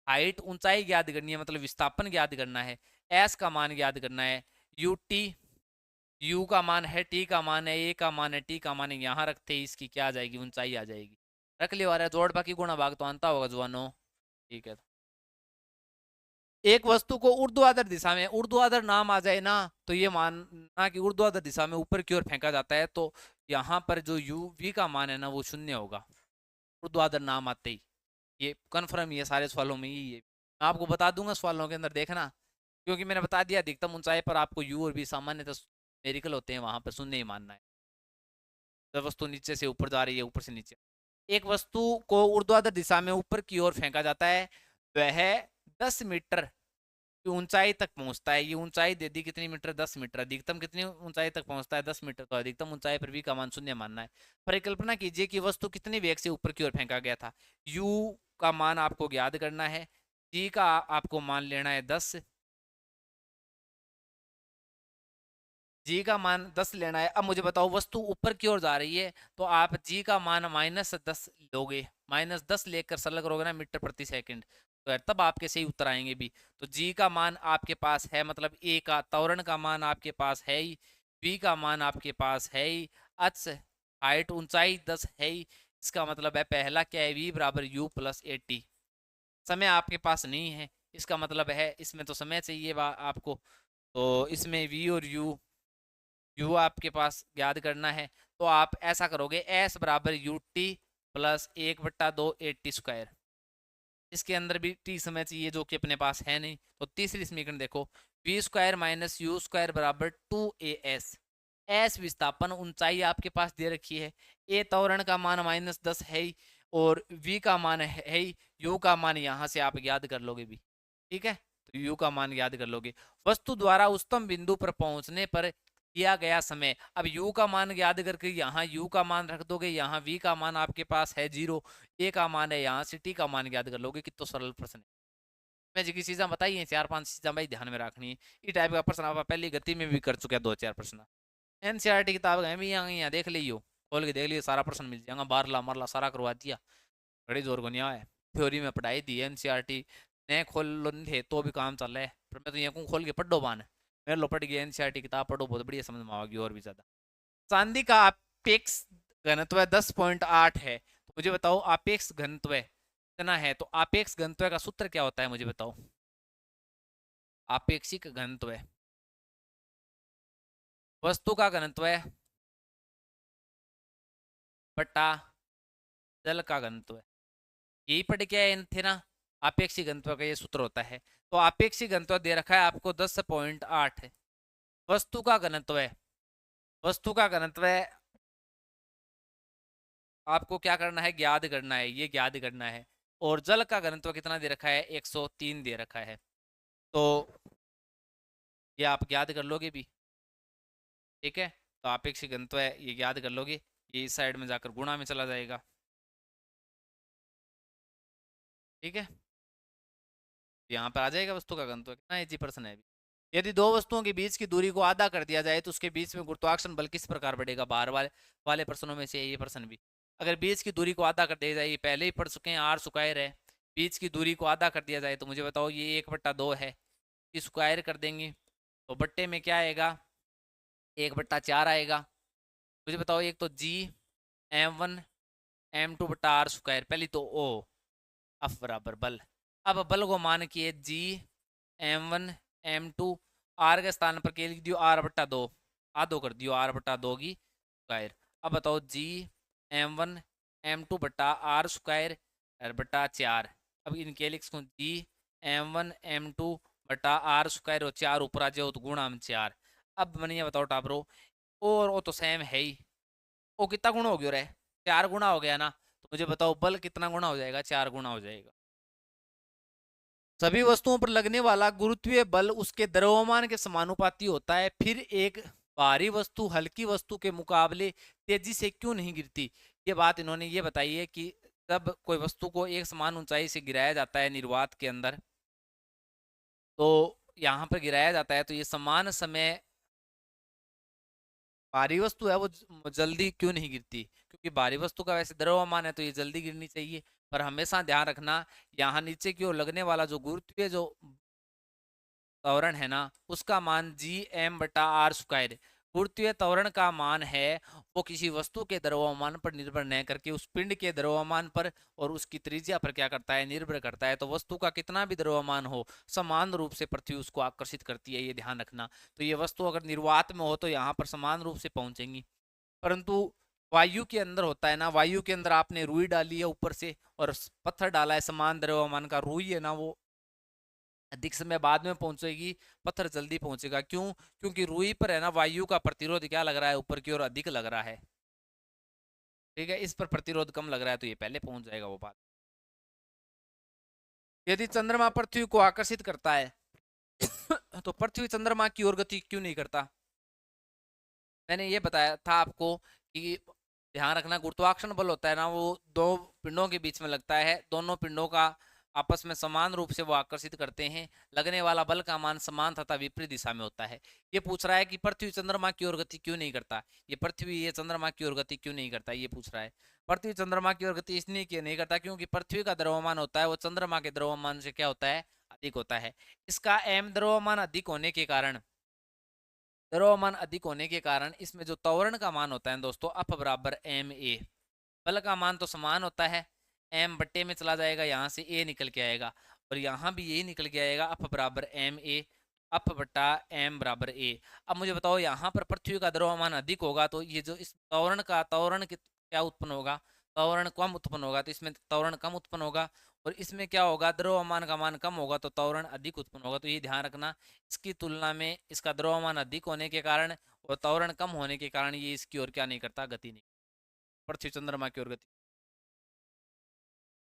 हाइट ऊंचाई ज्ञात करनी है, मतलब विस्थापन ज्ञात करना है, s का मान ज्ञात करना है, u t, u का मान है, t का मान है, a का मान है, t का मान है, यहाँ रखते ही इसकी क्या आ जाएगी, ऊंचाई आ जाएगी। रख लियो, अरे जोड़ बाकी गुणा भाग तो आंता होगा जवानो, ठीक है। एक वस्तु को ऊर्ध्वाधर दिशा में, ऊर्ध्वाधर नाम आ जाए ना तो ये मानना कि ऊर्ध्वाधर दिशा में ऊपर की ओर फेंका जाता है, तो यहाँ पर जो यू वी का मान है ना वो 0 होगा, ऊर्ध्वाधर नाम आते ही। ये कन्फर्म ही है, सारे सवालों में ही है, मैं आपको बता दूंगा सवालों के अंदर, देखना, क्योंकि मैंने बता दिया अधिकतम ऊंचाई पर आपको यू और वी सामान्यतः मेरिकल होते हैं, वहां पर 0 ही मानना है। जब वस्तु नीचे से ऊपर जा रही है, ऊपर से नीचे, एक वस्तु को ऊर्ध्वाधर दिशा में ऊपर की ओर फेंका जाता है, वह 10 मीटर की ऊंचाई तक पहुंचता है। ये ऊंचाई दे दी कितनी मीटर, 10 मीटर। अधिकतम कितनी ऊंचाई तक पहुंचता है, 10 मीटर। तो अधिकतम ऊंचाई पर v का मान 0 मानना है। परिकल्पना कीजिए कि वस्तु कितनी वेग से ऊपर की ओर फेंका गया था। u का मान आपको ज्ञात करना है, g का आपको मान लेना है 10, जी का मान 10 लेना है। अब मुझे बताओ वस्तु ऊपर की ओर जा रही है तो आप जी का मान -10 लोगे, -10 लेकर सरल करोगे ना मीटर प्रति सेकंड, तो यार तब आपके सही उत्तर आएंगे भी। तो जी का मान आपके पास है, मतलब ए का त्वरण का मान आपके पास है ही, बी का मान आपके पास है ही, अच हाइट ऊंचाई 10 है ही, इसका मतलब है पहला क्या है, वी बराबर यू प्लस 80। समय आपके पास नहीं है, इसका मतलब है इसमें तो समय चाहिए आपको, तो इसमें वी और यू आपके पास याद करना है, तो आप ऐसा करोगे एस बराबर यू टी प्लस 1/2 80 स्क्वायर। इसके अंदर भी टी समय चाहिए जो कि अपने पास है नहीं, तो तीसरी समीकरण देखो, V square minus U square बराबर 2as। एस विस्थापन ऊंचाई आपके पास दे रखी है, ए त्वरण का मान -10 है ही, और v का मान है ही, u का मान यहाँ से आप याद कर लोगे भी, ठीक है। तो u का मान याद कर लोगे। वस्तु द्वारा उच्चतम बिंदु पर पहुंचने पर किया गया समय, अब u का मान याद करके यहाँ u का मान रख दोगे, यहाँ v का मान आपके पास है 0, a का मान है, यहाँ से t का मान याद कर लोगे। कितना सरल प्रश्न है, मैं जी चीज़ें बताई हैं, 4-5 चीज़ें भाई ध्यान में रखनी है। ये टाइप का प्रश्न आप पहली गति में भी कर चुके हैं 2-4 प्रश्न। एनसीईआरटी किताब है भी यहाँ देख लियो, खोल के देख लियो, सारा प्रश्न मिल जाएगा, बारला मरला सारा करवा दिया, बड़ी जोर को नहीं आया। थ्योरी में पढ़ाई दी एनसीईआरटी ने, खोल थे तो भी काम चल रहा है, पर मैं तो यहाँ खोल के पढ़ो बान, मेरे लो पढ़ गया एनसीईआरटी किताब पढ़ो, बहुत बढ़िया समझ में आएगी और भी ज़्यादा। चांदी का अपेक्ष घनत्व 10.8 है, तो मुझे बताओ अपेक्ष घनत्व कितना है, तो अपेक्ष घनत्व का सूत्र क्या होता है मुझे बताओ। आपेक्षिक घनत्व वस्तु का घनत्व बटा जल का घनत्व, यही पढ़ के आए थे ना, आपेक्षिक घनत्व का ये सूत्र होता है। तो आपेक्षिक घनत्व दे रखा है आपको 10.8 है। वस्तु का घनत्व है, वस्तु का घनत्व है आपको क्या करना है, ज्ञात करना है, ये ज्ञात करना है। और जल का घनत्व कितना दे रखा है, 103 दे रखा है, तो ये आप ज्ञात कर लोगे भी, ठीक है। तो आपेक्षिक घनत्व है, ये ज्ञात कर लोगे, ये इस साइड में जाकर गुणा में चला जाएगा, ठीक है। यहाँ पर आ जाएगा वस्तु का घनत्व, कितना इजी प्रश्न है। यदि दो वस्तुओं के बीच की दूरी को आधा कर दिया जाए तो उसके बीच में गुरुत्वाकर्षण बल किस प्रकार बढ़ेगा, बाहर वाले प्रश्नों में से ये प्रश्न भी। अगर बीच की दूरी को आधा कर दिया जाए, ये पहले ही पढ़ चुके हैं, आर स्क्वायर है, बीच की दूरी को आधा कर दिया जाए तो मुझे बताओ ये 1/2 है, स्क्वायर कर देंगे तो बट्टे में क्या आएगा, 1/4 आएगा। मुझे बताओ एक तो जी m1 m2 बट्टा आर स्क्वायर, पहली तो ओ एफ बराबर बल। अब बल को मान किए जी m1 m2, आर के स्थान पर के लिख दियो r/2, आधो कर दियो r/2 की स्क्वायर। अब बताओ जी m1 m2 बट्टा आर स्क्वायर बट्टा 4, अब इनके लिख सकूँ जी m1 m2 बट्टा आर स्क्वायर और 4 ऊपर आ जाओ तो गुणा में 4। अब मैंने ये बताओ टाबरो, और वो तो सेम है ही, वो कितना गुणा हो गया रे, 4 गुणा हो गया ना, तो मुझे बताओ बल कितना गुणा हो जाएगा, 4 गुणा हो जाएगा। सभी वस्तुओं पर लगने वाला गुरुत्वीय बल उसके द्रव्यमान के समानुपाती होता है, फिर एक भारी वस्तु हल्की वस्तु के मुकाबले तेजी से क्यों नहीं गिरती। ये बात इन्होंने ये बताई है कि जब कोई वस्तु को एक समान ऊंचाई से गिराया जाता है निर्वात के अंदर, तो यहाँ पर गिराया जाता है तो ये समान समय भारी वस्तु है वो जल्दी क्यों नहीं गिरती, क्योंकि भारी वस्तु का वैसे द्रव्यमान है तो ये जल्दी गिरनी चाहिए। पर हमेशा ध्यान रखना, यहाँ नीचे की ओर लगने वाला जो गुरुत्वीय जो त्वरण है ना, उसका मान g m/r²। गुरुत्वीय त्वरण का मान है वो किसी वस्तु के द्रव्यमान पर निर्भर न करके उस पिंड के द्रव्यमान पर और उसकी त्रिज्या पर क्या करता है, निर्भर करता है। तो वस्तु का कितना भी द्रव्यमान हो, समान रूप से पृथ्वी उसको आकर्षित करती है, ये ध्यान रखना। तो ये वस्तु अगर निर्वात में हो तो यहाँ पर समान रूप से पहुंचेंगी, परंतु वायु के अंदर होता है ना, वायु के अंदर आपने रुई डाली है ऊपर से और पत्थर डाला है समान द्रव्यमान का, रुई है ना वो अधिक समय बाद में पहुंचेगी, पत्थर जल्दी पहुंचेगा। क्यों? क्योंकि रुई पर है ना वायु का प्रतिरोध क्या लग रहा है, ऊपर की ओर अधिक लग रहा है, ठीक है, इस पर प्रतिरोध कम लग रहा है तो ये पहले पहुंच जाएगा वो बात। यदि चंद्रमा पृथ्वी को आकर्षित करता है तो पृथ्वी चंद्रमा की ओर गति क्यों नहीं करता। मैंने ये बताया था आपको कि ध्यान रखना, गुरुत्वाकर्षण बल होता है ना वो दो पिंडों के बीच में लगता है, दोनों पिंडों का आपस में समान रूप से वो आकर्षित करते हैं, लगने वाला बल का मान समान तथा विपरीत दिशा में होता है। ये पूछ रहा है कि पृथ्वी चंद्रमा की ओर गति क्यों नहीं करता, ये पृथ्वी ये चंद्रमा की ओर गति क्यों नहीं करता, ये पूछ रहा है। पृथ्वी चंद्रमा की ओर गति इसलिए क्यों नहीं करता, क्योंकि पृथ्वी का द्रव्यमान होता है वो चंद्रमा के द्रव्यमान से क्या होता है, अधिक होता है। इसका एम द्रव्यमान अधिक होने के कारण, द्रव्यमान अधिक होने के कारण इसमें जो त्वरण का मान होता है दोस्तों, अप बराबर एम ए, बल का मान तो समान होता है, एम बट्टे में चला जाएगा, यहाँ से ए निकल के आएगा और यहाँ भी यही निकल के आएगा, अप बराबर एम ए, अप बट्टा एम बराबर ए। अब मुझे बताओ यहाँ पर पृथ्वी का द्रव्यमान अधिक होगा तो ये जो इस त्वरण क्या उत्पन्न होगा, त्वरण कम उत्पन्न होगा, तो इसमें त्वरण कम उत्पन्न होगा और इसमें क्या होगा, द्रव्यमान का मान कम होगा तो त्वरण अधिक उत्पन्न होगा। तो ये ध्यान रखना, इसकी तुलना में इसका द्रव्यमान अधिक होने के कारण और त्वरण कम होने के कारण ये इसकी ओर क्या नहीं करता, गति नहीं, पृथ्वी चंद्रमा की ओर गति।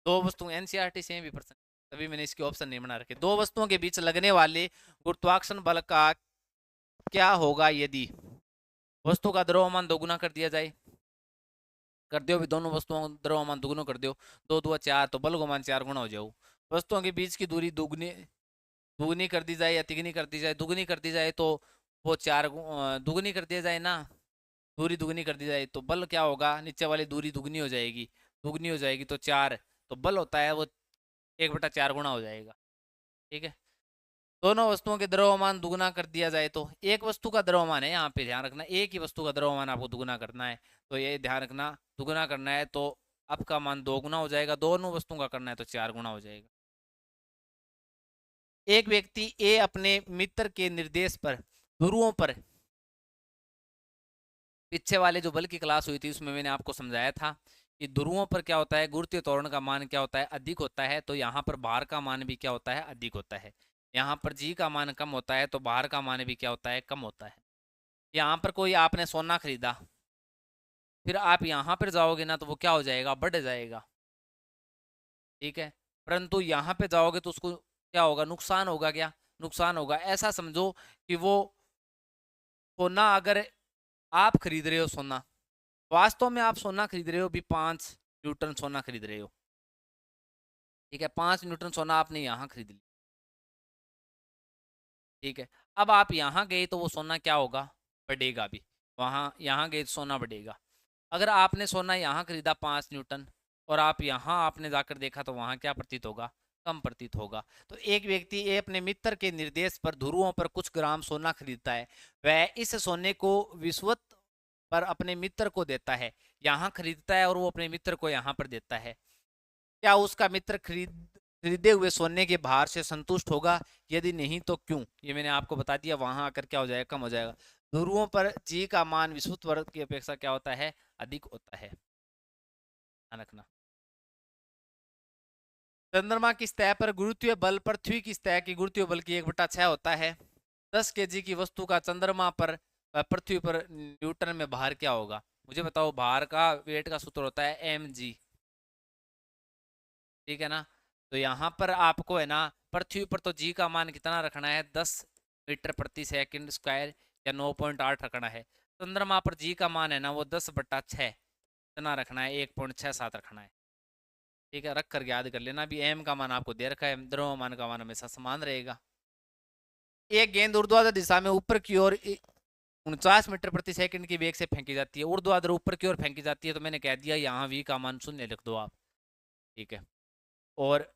दो वस्तु एनसीईआरटी से भी प्रश्न, तभी मैंने इसके ऑप्शन नहीं बना रखे। दो वस्तुओं के बीच लगने वाले गुरुत्वाकर्षण बल का क्या होगा यदि वस्तु का द्रव्यमान दोगुना कर दिया जाए, कर दियो भी, दोनों वस्तुओं का द्रव्यमान दोगुना कर दियो, 2 2 4 तो बल का मान 4 गुना हो जाओ। वस्तुओं के बीच की दूरी दुगनी दुगनी कर दी जाए या तिगनी कर दी जाए, दुगनी कर दी जाए तो वो दुगनी कर दिया जाए ना, दूरी दुगनी कर दी जाए तो बल क्या होगा, नीचे वाली दूरी दुगनी हो जाएगी, दुगनी हो जाएगी तो 4, तो बल होता है वो 1/4 गुना हो जाएगा, ठीक है। दोनों वस्तुओं के द्रव्यमान दुगुना कर दिया जाए तो, एक वस्तु का द्रव्यमान है यहाँ पे ध्यान रखना, एक ही वस्तु का द्रव्यमान आपको दुगुना करना है, तो ये ध्यान रखना दुगुना करना है तो आपका मान 2 गुना हो जाएगा, दोनों वस्तुओं का करना है तो 4 गुना हो जाएगा। एक व्यक्ति ए अपने मित्र के निर्देश पर ध्रुवों पर, पीछे वाले जो बल की क्लास हुई थी उसमें मैंने आपको समझाया था कि ध्रुवों पर क्या होता है, गुरुत्वीय त्वरण का मान क्या होता है, अधिक होता है, तो यहाँ पर भार का मान भी क्या होता है, अधिक होता है। यहाँ पर जी का मान कम होता है तो भार का मान भी क्या होता है, कम होता है। यहाँ पर कोई आपने सोना खरीदा, फिर आप यहाँ पर जाओगे ना तो वो क्या हो जाएगा, बढ़ जाएगा, ठीक है, परंतु यहाँ पे जाओगे तो उसको क्या होगा, नुकसान होगा, क्या नुकसान होगा। ऐसा समझो कि वो सोना अगर आप खरीद रहे हो, सोना वास्तव में आप सोना खरीद रहे हो भी 5 न्यूटन सोना खरीद रहे हो, ठीक है, 5 न्यूटन सोना आपने यहाँ खरीद लिया, ठीक है। अब आप यहाँ गए तो वो सोना क्या होगा, बढ़ेगा भी, वहाँ यहाँ गए तो सोना बढ़ेगा। अगर आपने सोना यहाँ खरीदा 5 न्यूटन और आप यहाँ आपने जाकर देखा तो वहाँ क्या प्रतीत होगा, कम प्रतीत होगा। तो एक व्यक्ति ये अपने मित्र के निर्देश पर ध्रुवों पर कुछ ग्राम सोना खरीदता है, वह इस सोने को विश्वत पर अपने मित्र को देता है, यहाँ खरीदता है और वो अपने मित्र को यहाँ पर देता है। क्या उसका मित्र खरीदे हुए सोने के भार से संतुष्ट होगा? यदि नहीं तो क्यों? ये मैंने आपको बता दिया, वहां आकर क्या हो जाएगा, कम हो जाएगा। ध्रुवों पर जी का मान विषुवत वर्ग की अपेक्षा क्या होता है, अधिक होता है, ध्यान रखना। चंद्रमा की सतह पर गुरुत्वीय बल पृथ्वी की सतह की गुरुत्वीय बल की 1/6 होता है। 10 kg की वस्तु का चंद्रमा पर पृथ्वी पर न्यूटन में भार क्या होगा? मुझे बताओ, भार का वेट का सूत्र होता है mg, ठीक है ना। तो यहाँ पर आपको है ना, पृथ्वी पर तो जी का मान कितना रखना है, 10 मीटर प्रति सेकंड स्क्वायर या 9.8 रखना है। चंद्रमा पर जी का मान है ना वो 10/6 इतना रखना है, 1.67 रखना है, ठीक है। रख कर याद कर लेना। अभी एम का मान आपको दे रखा है, द्रव्यमान का मान हमेशा समान रहेगा। एक गेंद ऊर्ध्वाधर दिशा में ऊपर की ओर 49 मीटर प्रति सेकंड की वेग से फेंकी जाती है। ऊर्ध्वाधर ऊपर की ओर फेंकी जाती है, तो मैंने कह दिया यहाँ वी का मान 0 लिख दो आप, ठीक है। और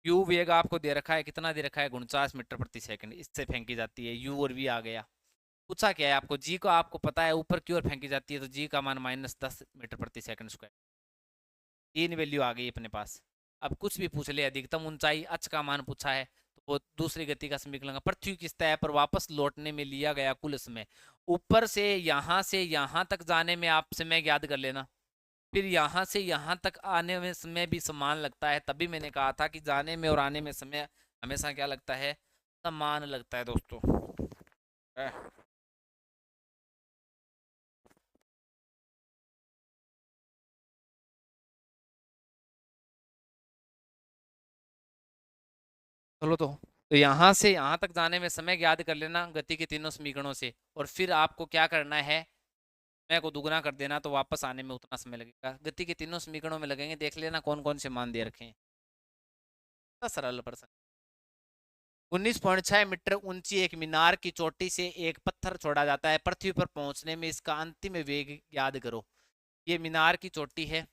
यू वेग आपको दे रखा है, कितना दे रखा है, 49 मीटर प्रति सेकंड, इससे फेंकी जाती है। यू और वी आ गया। पूछा क्या है आपको, जी को आपको पता है ऊपर की ओर फेंकी जाती है, तो जी का मान -10 मीटर प्रति सेकंड स्क्वायर, तीन वैल्यू आ गई अपने पास। अब कुछ भी पूछ ले, अधिकतम ऊंचाई अच का मान पूछा है तो वो दूसरी गति का समीकरण। पृथ्वी की सतह पर वापस लौटने में लिया गया कुल समय, ऊपर से यहाँ तक जाने में आप समय याद कर लेना, फिर यहाँ से यहाँ तक आने में समय भी समान लगता है। तभी मैंने कहा था कि जाने में और आने में समय हमेशा क्या लगता है, समान लगता है दोस्तों। चलो तो यहाँ से यहाँ तक जाने में समय याद कर लेना गति के तीनों समीकरणों से, और फिर आपको क्या करना है, समय को दुगना कर देना, तो वापस आने में उतना समय लगेगा। गति के तीनों समीकरणों में लगेंगे, देख लेना कौन कौन से मान दे रखे हैं। सरल प्रश्न। 19.6 मीटर ऊंची एक मीनार की चोटी से एक पत्थर छोड़ा जाता है, पृथ्वी पर पहुंचने में इसका अंतिम वेग याद करो। ये मीनार की चोटी है,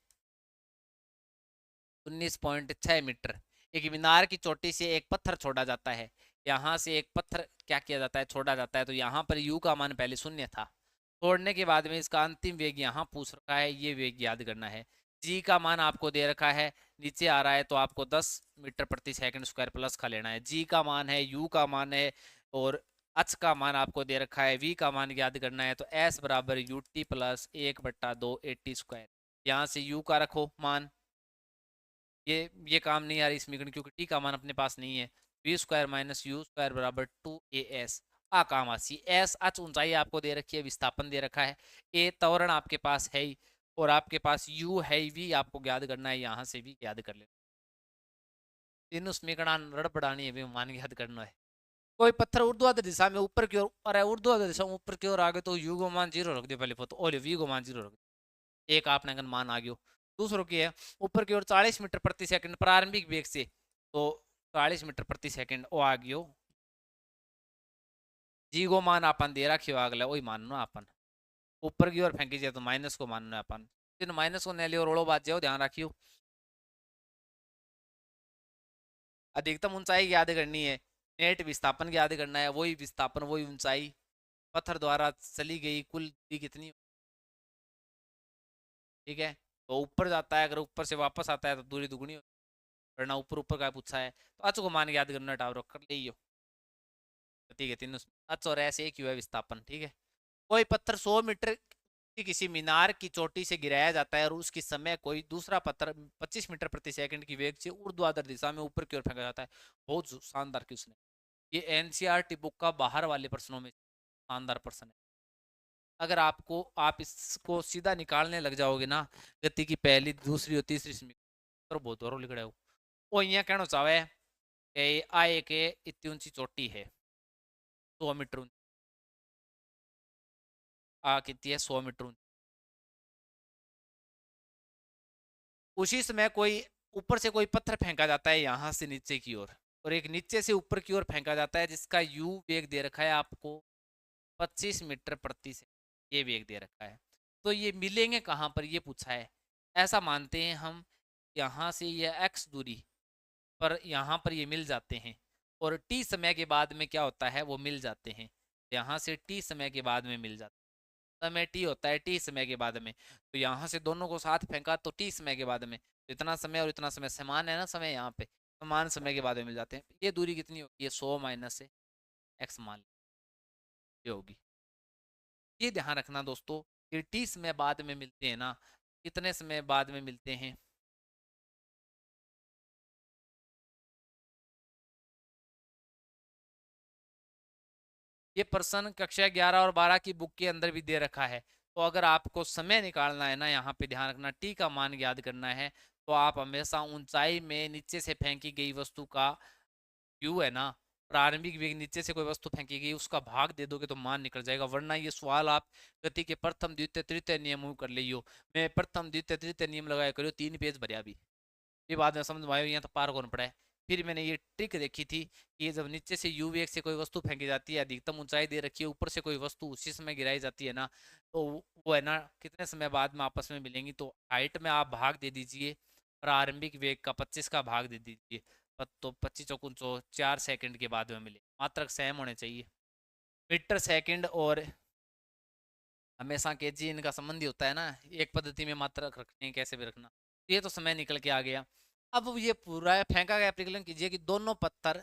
19.6 मीटर। एक मीनार की चोटी से एक पत्थर छोड़ा जाता है, यहाँ से एक पत्थर क्या किया जाता है, छोड़ा जाता है। तो यहाँ पर यू का मान पहले 0 था, छोड़ने के बाद में इसका अंतिम वेग यहाँ पूछ रखा है, ये वेग याद करना है। जी का मान आपको दे रखा है, नीचे आ रहा है, तो आपको 10 मीटर प्रति सेकंड स्क्वायर प्लस का लेना है। जी का मान है, यू का मान है, और एच का मान आपको दे रखा है, वी का मान याद करना है। तो एस बराबर U T plus 1/2 eighty square. यहाँ से यू का रखो मान, ये काम नहीं आ रही समीकरण, क्योंकि टी का मान अपने पास नहीं है। V square minus U square बराबर 2as। आ काम आसी एस एच ऊंचाई आपको दे रखी है, विस्थापन दे रखा है, ए त्वरण आपके पास है ही, और आपके पास यू है, वी आपको याद करना है, यहाँ से भी याद कर लेना। तीनों समीकरण रड़पड़ानी है, मान याद करना है। कोई पत्थर ऊर्ध्वाधर दिशा में ऊपर की ओर, अरे ऊर्ध्वाधर दिशा में ऊपर की ओर आ गए तो यू को मान 0 रख दिया पहले, तो और वी को मान 0 रख दिया, एक आपने अगर मान आ गया। दूसरों की है ऊपर की ओर 40 मीटर प्रति सेकंड प्रारंभिक वेग से, तो 40 मीटर प्रति सेकंड वो आ गयो। जी को मान अपन दे रखियो अगला, वही मानना अपन। ऊपर की ओर फेंकी जाए तो माइनस को मानना है अपन, तीन माइनस को ने लियो, रोड़ो बात जाओ, ध्यान रखियो। अधिकतम ऊंचाई याद करनी है, नेट विस्थापन याद करना है, वही विस्थापन वही ऊंचाई, पत्थर द्वारा चली गई कुल दूरी कितनी, ठीक है। तो ऊपर जाता है, अगर ऊपर से वापस आता है तो दूरी दुगनी हो, वरना ऊपर ऊपर का पूछा है तो अच को मान याद करना, टावर कर लियो, ठीक है। तीनों अच और ऐसे एक ही है विस्थापन, ठीक है। कोई पत्थर 100 मीटर की किसी मीनार की चोटी से गिराया जाता है और उसकी समय कोई दूसरा पत्थर 25 मीटर प्रति सेकंड की वेग से ऊर्ध्वाधर दिशा में ऊपर की ओर फेंका जाता है। बहुत शानदार क्वेश्चन है ये, एनसीईआरटी बुक का बाहर वाले प्रश्नों में शानदार प्रश्न है। अगर आप इसको सीधा निकालने लग जाओगे ना, गति की पहली दूसरी और तीसरी समीकरण तो बहुत और लिख रहे हो। वो यहाँ कहना चाहे आए के इतनी ऊंची चोटी है, 100 मीटर ऊंची, आ कितनी है, 100 मीटर ऊंची। उसी समय कोई ऊपर से कोई पत्थर फेंका जाता है यहाँ से नीचे की ओर, और एक नीचे से ऊपर की ओर फेंका जाता है, जिसका यू वेग दे रखा है आपको 25 मीटर प्रति सेकंड, ये वेग दे रखा है। तो ये मिलेंगे कहाँ पर, ये पूछा है। ऐसा मानते हैं हम, यहाँ से ये x दूरी पर यहाँ पर ये मिल जाते हैं, और t समय के बाद में क्या होता है, वो मिल जाते हैं। यहाँ से t समय के बाद में मिल जाते हैं, समय t होता है, t समय के बाद में, तो यहाँ से दोनों को साथ फेंका तो t समय के बाद में, तो इतना समय और इतना समय समान है ना, समय यहाँ पे समान समय के बाद में मिल जाते हैं। ये दूरी कितनी होगी, ये 100 माइनस से x मान ये होगी। ये ध्यान रखना दोस्तों कि टी समय बाद में मिलते हैं ना, कितने समय बाद में मिलते हैं, ये प्रश्न कक्षा 11 और 12 की बुक के अंदर भी दे रखा है। तो अगर आपको समय निकालना है ना, यहाँ पे ध्यान रखना, टी का मान याद करना है, तो आप हमेशा ऊंचाई में नीचे से फेंकी गई वस्तु का यू है ना, प्रारंभिक वेग, नीचे से कोई वस्तु फेंकी गई उसका भाग दे दोगे तो मान निकल जाएगा। वरना ये सवाल आप गति के प्रथम द्वितीय तृतीय नियम कर लियो, मैं प्रथम द्वितीय तृतीय नियम लगाया करियो, 3 पेज भरिया भी, ये बाद में समझ में आयो, यहाँ तो पार कौन पड़ा है। फिर मैंने ये ट्रिक देखी थी कि ये जब नीचे से यू वेग से कोई वस्तु फेंकी जाती है, अधिकतम ऊंचाई दे रखी है, ऊपर से कोई वस्तु उसी समय गिराई जाती है ना, तो वो है ना कितने समय बाद में आपस में मिलेंगी। तो हाइट में आप भाग दे दीजिए, प्रारंभिक वेग का 25 का भाग दे दीजिए, तो 25 चौकुन 4 सेकंड के बाद में मिले, मात्रक सेम होने चाहिए। मीटर सेकंड और हमेशा के जी इनका संबंधी होता है ना, एक पद्धति में मात्रक रखने कैसे भी रखना। ये तो समय निकल के आ गया। अब ये पूरा फेंका गया प्रकलन कीजिए कि दोनों पत्थर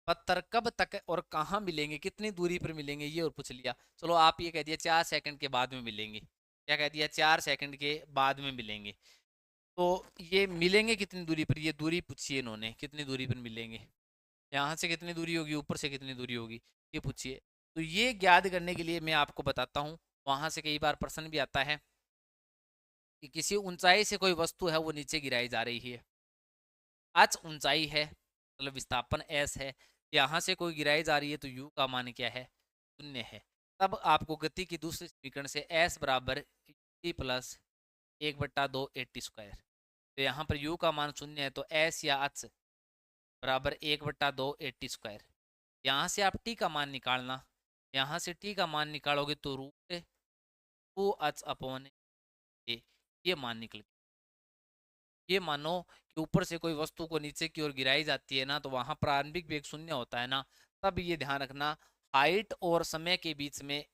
पत्थर कब तक और कहाँ मिलेंगे, कितनी दूरी पर मिलेंगे, ये और पूछ लिया। चलो आप ये कह दिया 4 सेकंड के बाद में मिलेंगे, क्या कह दिया, 4 सेकंड के बाद में मिलेंगे। तो ये मिलेंगे कितनी दूरी पर, ये दूरी पूछिए इन्होंने, कितनी दूरी पर मिलेंगे, यहाँ से कितनी दूरी होगी, ऊपर से कितनी दूरी होगी, ये पूछिए। तो ये ज्ञात करने के लिए मैं आपको बताता हूँ, वहां से कई बार प्रश्न भी आता है कि किसी ऊंचाई से कोई वस्तु है वो नीचे गिराई जा रही है, h ऊंचाई है, मतलब विस्थापन s है, यहाँ से कोई गिराई जा रही है, तो u का मान क्या है, 0 है। तब आपको गति की दूसरे समीकरण से s बराबर t प्लस 1/2 80 स्क्वायर, तो यहाँ पर u का मान 0 है, तो s या h बराबर 1/2 80 स्क्वायर। यहाँ से आप t का मान निकालना, यहाँ से t का मान निकालोगे तो रूट 2h अपॉन ये मान निकल, ये मानो कि ऊपर से कोई वस्तु को नीचे की ओर गिराई जाती है ना, तो वहां प्रारंभिक वेग 0 होता है ना, तब ये ध्यान रखना हाइट और समय के बीच में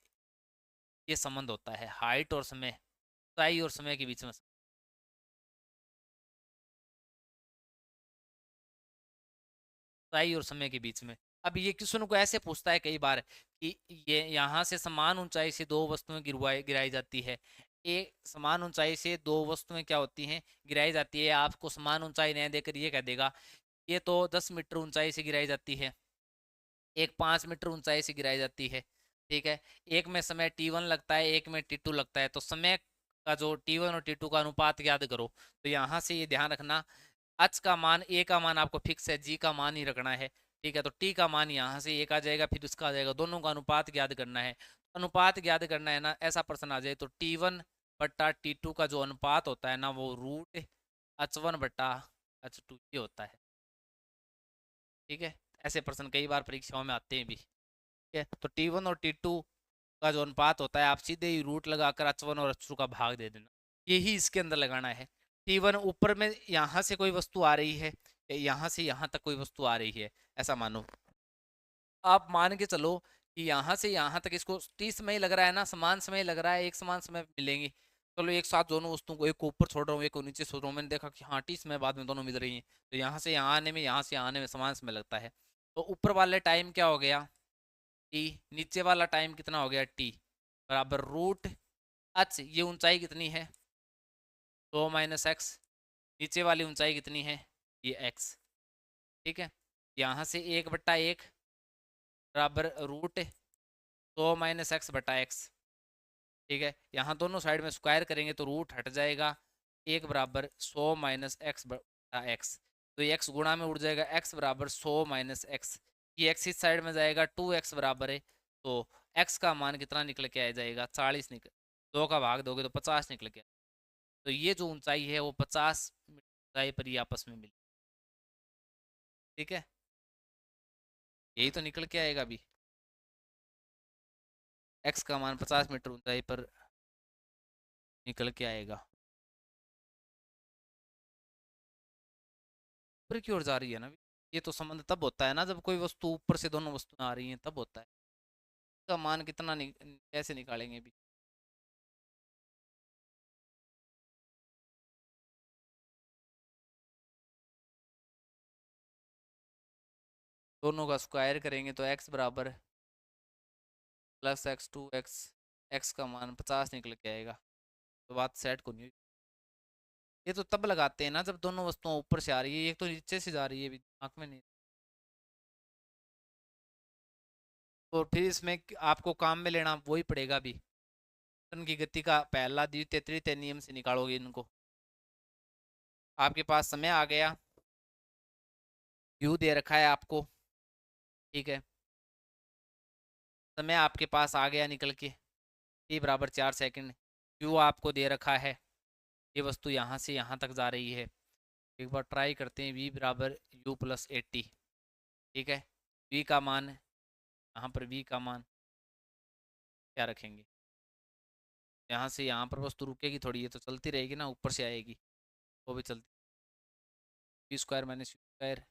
ये संबंध होता है, हाइट और समय, ऊंचाई और समय के बीच में, ऊंचाई और समय के बीच में। अब ये क्वेश्चन को ऐसे पूछता है कई बार कि ये यहाँ से समान ऊंचाई से दो वस्तुएं गिराई जाती है, एक समान ऊंचाई से दो वस्तुएं क्या होती हैं, गिराई जाती है। आपको समान ऊंचाई नहीं देकर ये कह देगा ये तो 10 मीटर ऊंचाई से गिराई जाती है, एक 5 मीटर ऊंचाई से गिराई जाती है, ठीक है। एक में समय t1 लगता है, एक में t2 लगता है, तो समय का जो t1 और t2 का अनुपात याद करो। तो यहाँ से ये ध्यान रखना, h का मान, a का मान आपको फिक्स है, g का मान ही रखना है, ठीक है। तो t का मान यहाँ से एक आ जाएगा, फिर उसका आ जाएगा, दोनों का अनुपात याद करना है। अनुपात याद करना है ना, ऐसा प्रश्न आ जाए तो t1/t2 का जो अनुपात होता है ना, वो रूट h1/h2 ये होता है, ठीक है। ऐसे प्रश्न कई बार परीक्षाओं में आते हैं भी, ठीक है। तो T1 और T2 का जो अनुपात होता है, आप सीधे ही रूट लगाकर H1 और H2 का भाग दे देना, यही इसके अंदर लगाना है। T1 ऊपर में यहाँ से कोई वस्तु आ रही है, यहाँ से यहाँ तक कोई वस्तु आ रही है, ऐसा मानो, आप मान के चलो कि यहाँ से यहाँ तक इसको टी समय लग रहा है ना, समान समय लग रहा है, एक समान समय मिलेंगे। चलो एक साथ दोनों वस्तुओं को, एक को ऊपर छोड़ रहा हूँ, एक को नीचे छोड़ रहा हूँ, मैंने देखा कि हाँ टी समय बाद में दोनों मिल रही हैं, तो यहाँ से यहाँ आने में, यहाँ से आने में समान समय लगता है। तो ऊपर वाले टाइम क्या हो गया टी, नीचे वाला टाइम कितना हो गया टी, बराबर रूट h, ये ऊंचाई कितनी है 2 माइनस एक्स, नीचे वाली ऊंचाई कितनी है ये x, ठीक है। यहाँ से 1/1 बराबर रूट 2 माइनस एक्स बटा एक्स, ठीक है। यहाँ दोनों साइड में स्क्वायर करेंगे तो रूट हट जाएगा, 1 बराबर 100 माइनस एक्स बटा एक्स, तो ये x गुणा में उड़ जाएगा, x बराबर 100 माइनस एक्स, ये x इस साइड में जाएगा, 2x बराबर है, तो x का मान कितना निकल के आ जाएगा 40 निकल, 2 का भाग दोगे तो 50 निकल के, तो ये जो ऊंचाई है वो 50 ऊंचाई पर ही आपस में मिली, ठीक है। यही तो निकल के आएगा अभी, x का मान 50 मीटर ऊंचाई पर निकल के आएगा। ऊपर की ओर जा रही है ना, ये तो संबंध तब होता है ना जब कोई वस्तु ऊपर से दोनों वस्तुएं आ रही हैं, तब होता है। का मान कितना कैसे निकालेंगे भी। दोनों का स्क्वायर करेंगे तो x बराबर प्लस एक्स का मान 50 निकल के आएगा। तो बात सेट को नहीं हुई। ये तो तब लगाते हैं ना जब दोनों वस्तुएं ऊपर से आ रही है, एक तो नीचे से जा रही है, दिमाग में नहीं। तो फिर इसमें आपको काम में लेना वही पड़ेगा भी। न्यूटन की गति का पहला द्वितीय तृतीय नियम से निकालोगे इनको। आपके पास समय आ गया, यू दे रखा है आपको, ठीक है। समय आपके पास आ गया निकल के, t बराबर 4 सेकंड। यू आपको दे रखा है, ये वस्तु यहाँ से यहाँ तक जा रही है। एक बार ट्राई करते हैं, v बराबर u प्लस 80, ठीक है। v का मान, यहाँ पर v का मान क्या रखेंगे, यहाँ से यहाँ पर वस्तु रुकेगी थोड़ी, ये तो चलती रहेगी ना, ऊपर से आएगी वो भी चलती। v square minus U square,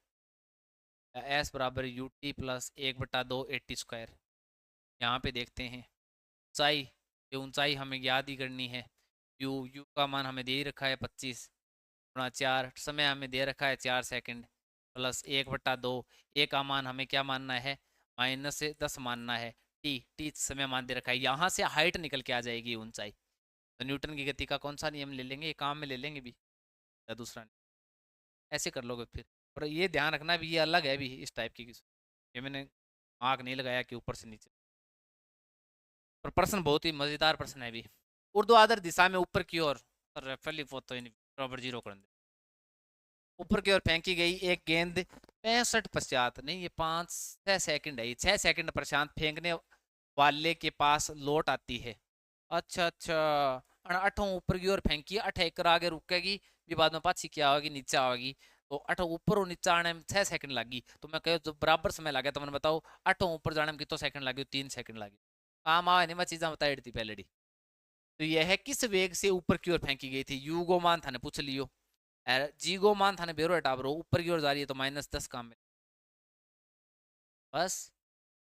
S बराबर यू टी प्लस 1/2 80 स्क्वायर। यहाँ पे देखते हैं ऊंचाई, ये ऊंचाई हमें याद ही करनी है। यू का मान हमें दे ही रखा है 25 × 4, समय हमें दे रखा है 4 सेकंड, प्लस 1/2, ए का मान हमें क्या मानना है, -10 मानना है। टी समय मान दे रखा है, यहाँ से हाइट निकल के आ जाएगी ऊंचाई। तो न्यूटन की गति का कौन सा नियम ले लेंगे, ये काम में ले लेंगे भी, या दूसरा ऐसे कर लोगे फिर। पर ये ध्यान रखना भी, ये अलग है भी इस टाइप की, ये मैंने आग नहीं लगाया कि ऊपर से नीचे। पर प्रश्न बहुत ही मजेदार प्रश्न है भी। ऊर्ध्वाधर दिशा में ऊपर की ओर बराबर 0 कर दे। ऊपर की ओर फेंकी गई एक गेंद 65 पश्चात, नहीं ये 6 सेकंड है, 6 सेकंड पश्चात फेंकने वाले के पास लौट आती है। अच्छा अच्छा, अठों ऊपर की ओर फेंकी, 8 एकड़ आगे रुकेगी भी, बाद में पाछी क्या होगी, नीचे आएगी। तो 8 ऊपर और नीचे आने में 6 सेकंड लगी, तो मैं कहो जो बराबर समय लगे तो मैंने बताओ 8 ऊपर जाने में कितना सेकंड लगे, 3 सेकंड लगे। काम आवे नहीं, मैं चीज़ा बताई थी पहले। तो यह किस वेग से ऊपर की ओर फेंकी गई थी, यू गो मान थाने पूछ लियो, जी गो मान थाने बेरो हटा ब्रो, ऊपर की ओर जा रही है तो -10 काम में। बस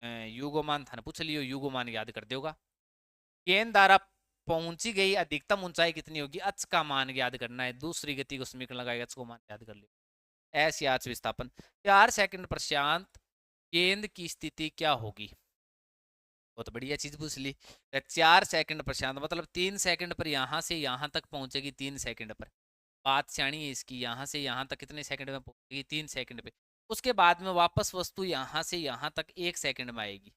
यू गो मान थाने पूछ लियो, यू गो मान याद कर दोगा। गेंद द्वारा पहुंची गई अधिकतम ऊंचाई कितनी होगी, अच का मान याद करना है, दूसरी गति को समीकरण लगाएगा, अच को मान याद कर लियो। ऐसी आज विस्थापन 4 सेकंड पश्चात गेंद की स्थिति क्या होगी। बहुत बढ़िया चीज पूछ ली। 4 सेकंड पश्चात मतलब 3 सेकंड पर यहाँ से यहाँ तक पहुंचेगी, 3 सेकंड पर। बात सियाणी है इसकी, यहाँ से यहाँ तक कितने सेकंड में पहुंचेगी, 3 सेकंड पे। उसके बाद में वापस वस्तु यहाँ से यहाँ तक 1 सेकंड में आएगी।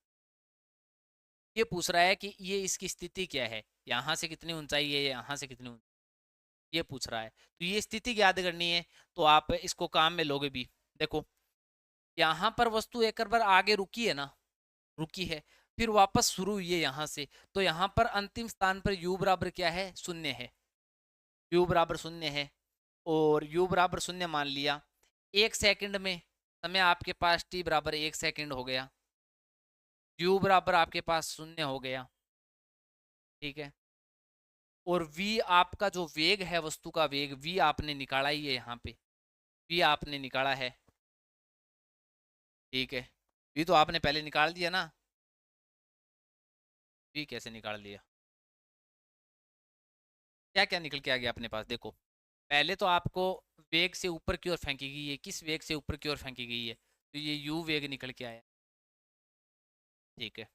ये पूछ रहा है कि ये इसकी स्थिति क्या है, यहाँ से कितनी ऊंचाई है, यहाँ से कितनी ऊंचाई, ये पूछ रहा है। तो ये स्थिति याद करनी है, तो आप इसको काम में लोगे भी। देखो यहाँ पर वस्तु एक बार आगे रुकी है ना, रुकी है, फिर वापस शुरू हुई है यहाँ से, तो यहाँ पर अंतिम स्थान पर u बराबर क्या है, 0 है। u बराबर 0 है, और u बराबर 0 मान लिया। 1 सेकंड में समय आपके पास t बराबर 1 सेकंड हो गया, u बराबर आपके पास 0 हो गया, ठीक है। और v आपका जो वेग है, वस्तु का वेग v आपने निकाला ही है, यहाँ पे v आपने निकाला है, ठीक है। v तो आपने पहले निकाल दिया ना, v कैसे निकाल लिया, क्या क्या निकल के आ गया अपने पास, देखो। पहले तो आपको वेग से ऊपर की ओर फेंकी गई है, किस वेग से ऊपर की ओर फेंकी गई है, तो ये u वेग निकल के आया, ठीक है।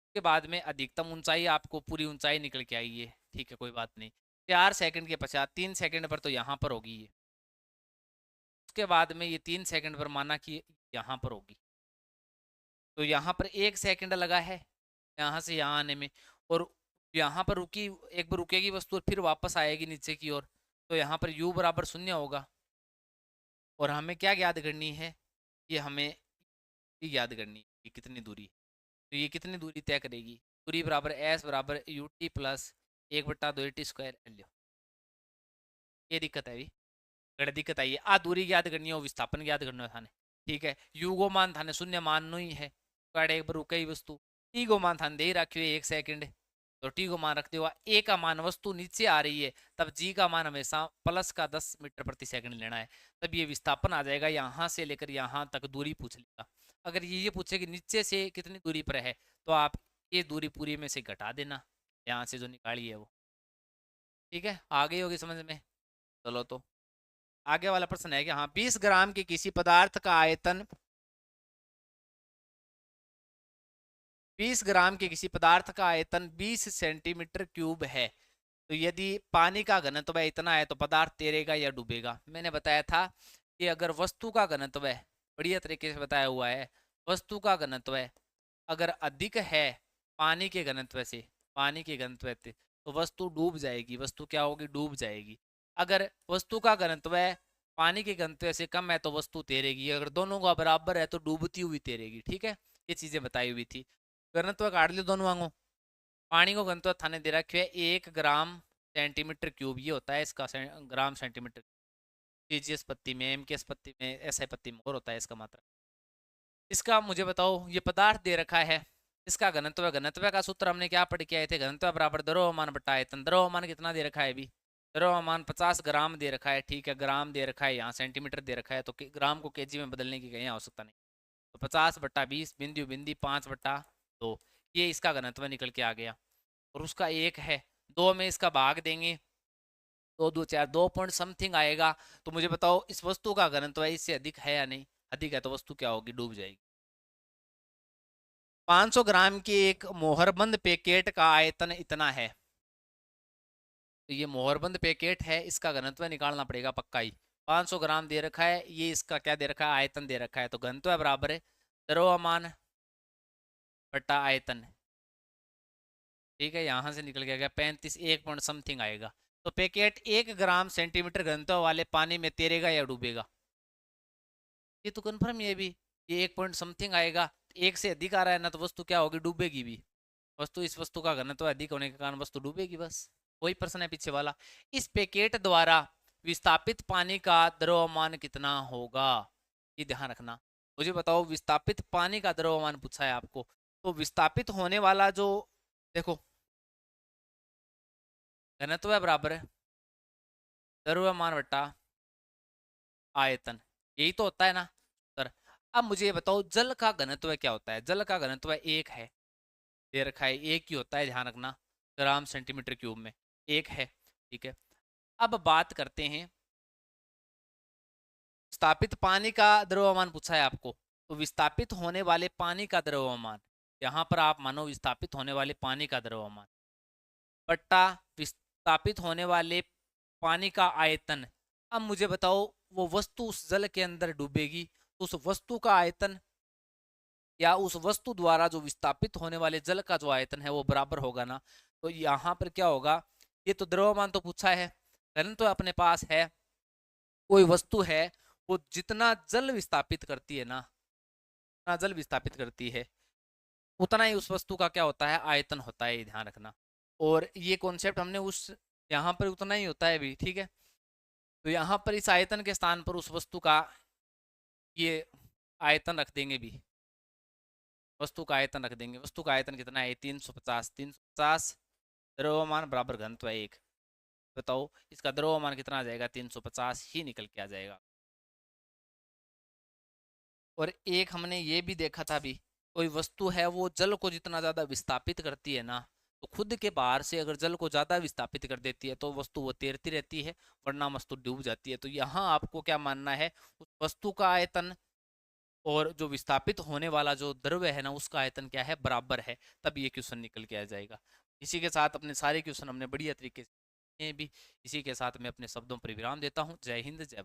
उसके बाद में अधिकतम ऊंचाई आपको पूरी ऊंचाई निकल के आई है, ठीक है, कोई बात नहीं। 4 सेकंड के पश्चात 3 सेकंड पर तो यहाँ पर होगी ये, उसके बाद में ये 3 सेकंड पर माना कि यहाँ पर होगी, तो यहाँ पर 1 सेकंड लगा है यहाँ से यहाँ आने में, और यहाँ पर रुकी, एक बार रुकेगी वस्तु और फिर वापस आएगी नीचे की ओर, तो यहाँ पर u बराबर 0 होगा। और हमें क्या याद करनी है, ये हमें याद करनी है कि कितनी दूरी, तो ये कितनी दूरी तय करेगी, दूरी बराबर एस बराबर U T plus 1/2 T square L. ये दिक्कत है, अगर दिक्कत आई है आ दूरी याद करनी हो, विस्थापन याद करना है थाने, ठीक है। यू गो मान थाने 0 मानना ही है, एक बार रुके ही वस्तु, टी गो मान थाने दे ही रखी है 1 सेकंड, तो टी को मान रखते हुए ए का मान, वस्तु नीचे आ रही है, तब जी का मान हमेशा प्लस का 10 मीटर प्रति सेकंड लेना है, तब ये विस्थापन आ जाएगा। यहाँ से लेकर यहाँ तक दूरी पूछ लेगा। अगर ये पूछे कि नीचे से कितनी दूरी पर है, तो आप ये दूरी पूरी में से घटा देना, यहाँ से जो निकाली है वो। ठीक है, आ गई होगी समझ में। चलो तो आगे वाला प्रश्न है कि हाँ 20 ग्राम के किसी पदार्थ का आयतन 20 ग्राम के किसी पदार्थ का आयतन 20 सेंटीमीटर क्यूब है, तो यदि पानी का घनत्व इतना है तो पदार्थ तैरेगा या डूबेगा। मैंने बताया था कि अगर वस्तु का घनत्व है, बढ़िया तरीके से बताया हुआ है, वस्तु का घनत्व है अगर अधिक है पानी के घनत्व से, पानी के घनत्व से, तो वस्तु डूब जाएगी। वस्तु क्या होगी? डूब जाएगी। अगर वस्तु का घनत्व है पानी के घनत्व से कम है तो वस्तु तैरेगी। अगर दोनों का बराबर है तो डूबती हुई तैरेगी। ठीक है, ये चीजें बताई हुई थी। घनत्व काट लो दोनों वांगो। पानी को घनत्व थाने दे रखे है 1 ग्राम सेंटीमीटर क्यूब, ये होता है इसका ग्राम सेंटीमीटर। सीजीएस पत्ती में, एमकेएस पत्ती में, एसआई पत्ती में और होता है इसका मात्रा। इसका मुझे बताओ, ये पदार्थ दे रखा है, इसका घनत्व, घनत्व का सूत्र हमने क्या पढ़ के आए थे? घनत्व बराबर द्रव्यमान बटा आयतन। द्रव्यमान कितना दे रखा है अभी? द्रव्यमान 50 ग्राम दे रखा है। ठीक है, ग्राम दे रखा है, यहाँ सेंटीमीटर दे रखा है, तो ग्राम को केजी में बदलने की कहीं आवश्यकता नहीं। तो 50 बटा 20 बिंदु बिंदी 5 बटा 2, ये इसका घनत्व निकल के आ गया। और उसका 1 है, 2 में इसका भाग देंगे, 2 2 4, 2 पॉइंट समथिंग आएगा। तो मुझे बताओ इस वस्तु का घनत्व इससे अधिक है या नहीं? अधिक है, तो वस्तु क्या होगी? डूब जाएगी। 500 ग्राम की एक मोहरबंद पैकेट का आयतन इतना है, तो ये मोहरबंद पैकेट है, इसका घनत्व निकालना पड़ेगा पक्का ही। 500 ग्राम दे रखा है, ये इसका क्या दे रखा है? आयतन दे रखा है, तो घनत्व बराबर है द्रव्यमान बटा आयतन। ठीक है, यहां से निकल गया 35, 1 पॉइंट समथिंग आएगा। तो पैकेट 1 ग्राम सेंटीमीटर घनत्व वाले पानी में तैरेगा या डूबेगा? ये तो कन्फर्म है भी, ये 1 पॉइंट समथिंग आएगा। 1 से अधिक आ रहा है ना, तो वस्तु क्या होगी? डूबेगी भी। वस्तु, इस वस्तु का घनत्व अधिक होने के कारण वस्तु डूबेगी, बस वही प्रश्न है पीछे वाला। इस पैकेट द्वारा विस्थापित पानी का द्रव्यमान कितना होगा? ये ध्यान रखना। मुझे बताओ, विस्थापित पानी का द्रव्यमान पूछा है आपको, तो विस्थापित होने वाला जो, देखो घनत्व है बराबर है द्रव्यमान बटा आयतन, यही तो होता है ना सर। अब मुझे ये बताओ जल का घनत्व क्या होता है? जल का घनत्व 1 है, दे रखा है 1 ही होता है, ध्यान रखना, ग्राम सेंटीमीटर क्यूब में 1 है। ठीक है, अब बात करते हैं विस्थापित पानी का द्रव्यमान पूछा है आपको, तो विस्थापित होने वाले पानी का द्रव्यमान, यहाँ पर आप मानो विस्थापित होने वाले पानी का द्रव्यमान बट्टा विस्थापित होने वाले पानी का आयतन। अब मुझे बताओ, वो वस्तु उस जल के अंदर डूबेगी, तो उस वस्तु का आयतन या उस वस्तु द्वारा जो विस्थापित होने वाले जल का जो आयतन है वो बराबर होगा ना। तो यहाँ पर क्या होगा? ये तो द्रव्यमान तो पूछा है, घनत्व तो अपने पास है, कोई वस्तु है वो जितना जल विस्थापित करती है ना, जितना जल विस्थापित करती है उतना ही उस वस्तु का क्या होता है? आयतन होता है, ध्यान रखना। और ये कॉन्सेप्ट हमने उस यहाँ पर उतना ही होता है भी। ठीक है, तो यहाँ पर इस आयतन के स्थान पर उस वस्तु का ये आयतन रख देंगे भी, वस्तु का आयतन रख देंगे। वस्तु का आयतन कितना है? 350, 350 द्रव्यमान बराबर घनत्व 1। बताओ इसका द्रव्यमान कितना आ जाएगा? 350 ही निकल के आ जाएगा। और एक हमने ये भी देखा था भी, कोई वस्तु है वो जल को जितना ज्यादा विस्थापित करती है ना, तो खुद के बाहर से अगर जल को ज्यादा विस्थापित कर देती है तो वस्तु वो तैरती रहती है, वरना वस्तु डूब जाती है। तो यहाँ आपको क्या मानना है? उस वस्तु का आयतन और जो विस्थापित होने वाला जो द्रव्य है ना उसका आयतन क्या है? बराबर है, तब ये क्वेश्चन निकल के आ जाएगा। इसी के साथ अपने सारे क्वेश्चन हमने बढ़िया तरीके से भी, इसी के साथ मैं अपने शब्दों पर विराम देता हूँ। जय हिंद, जय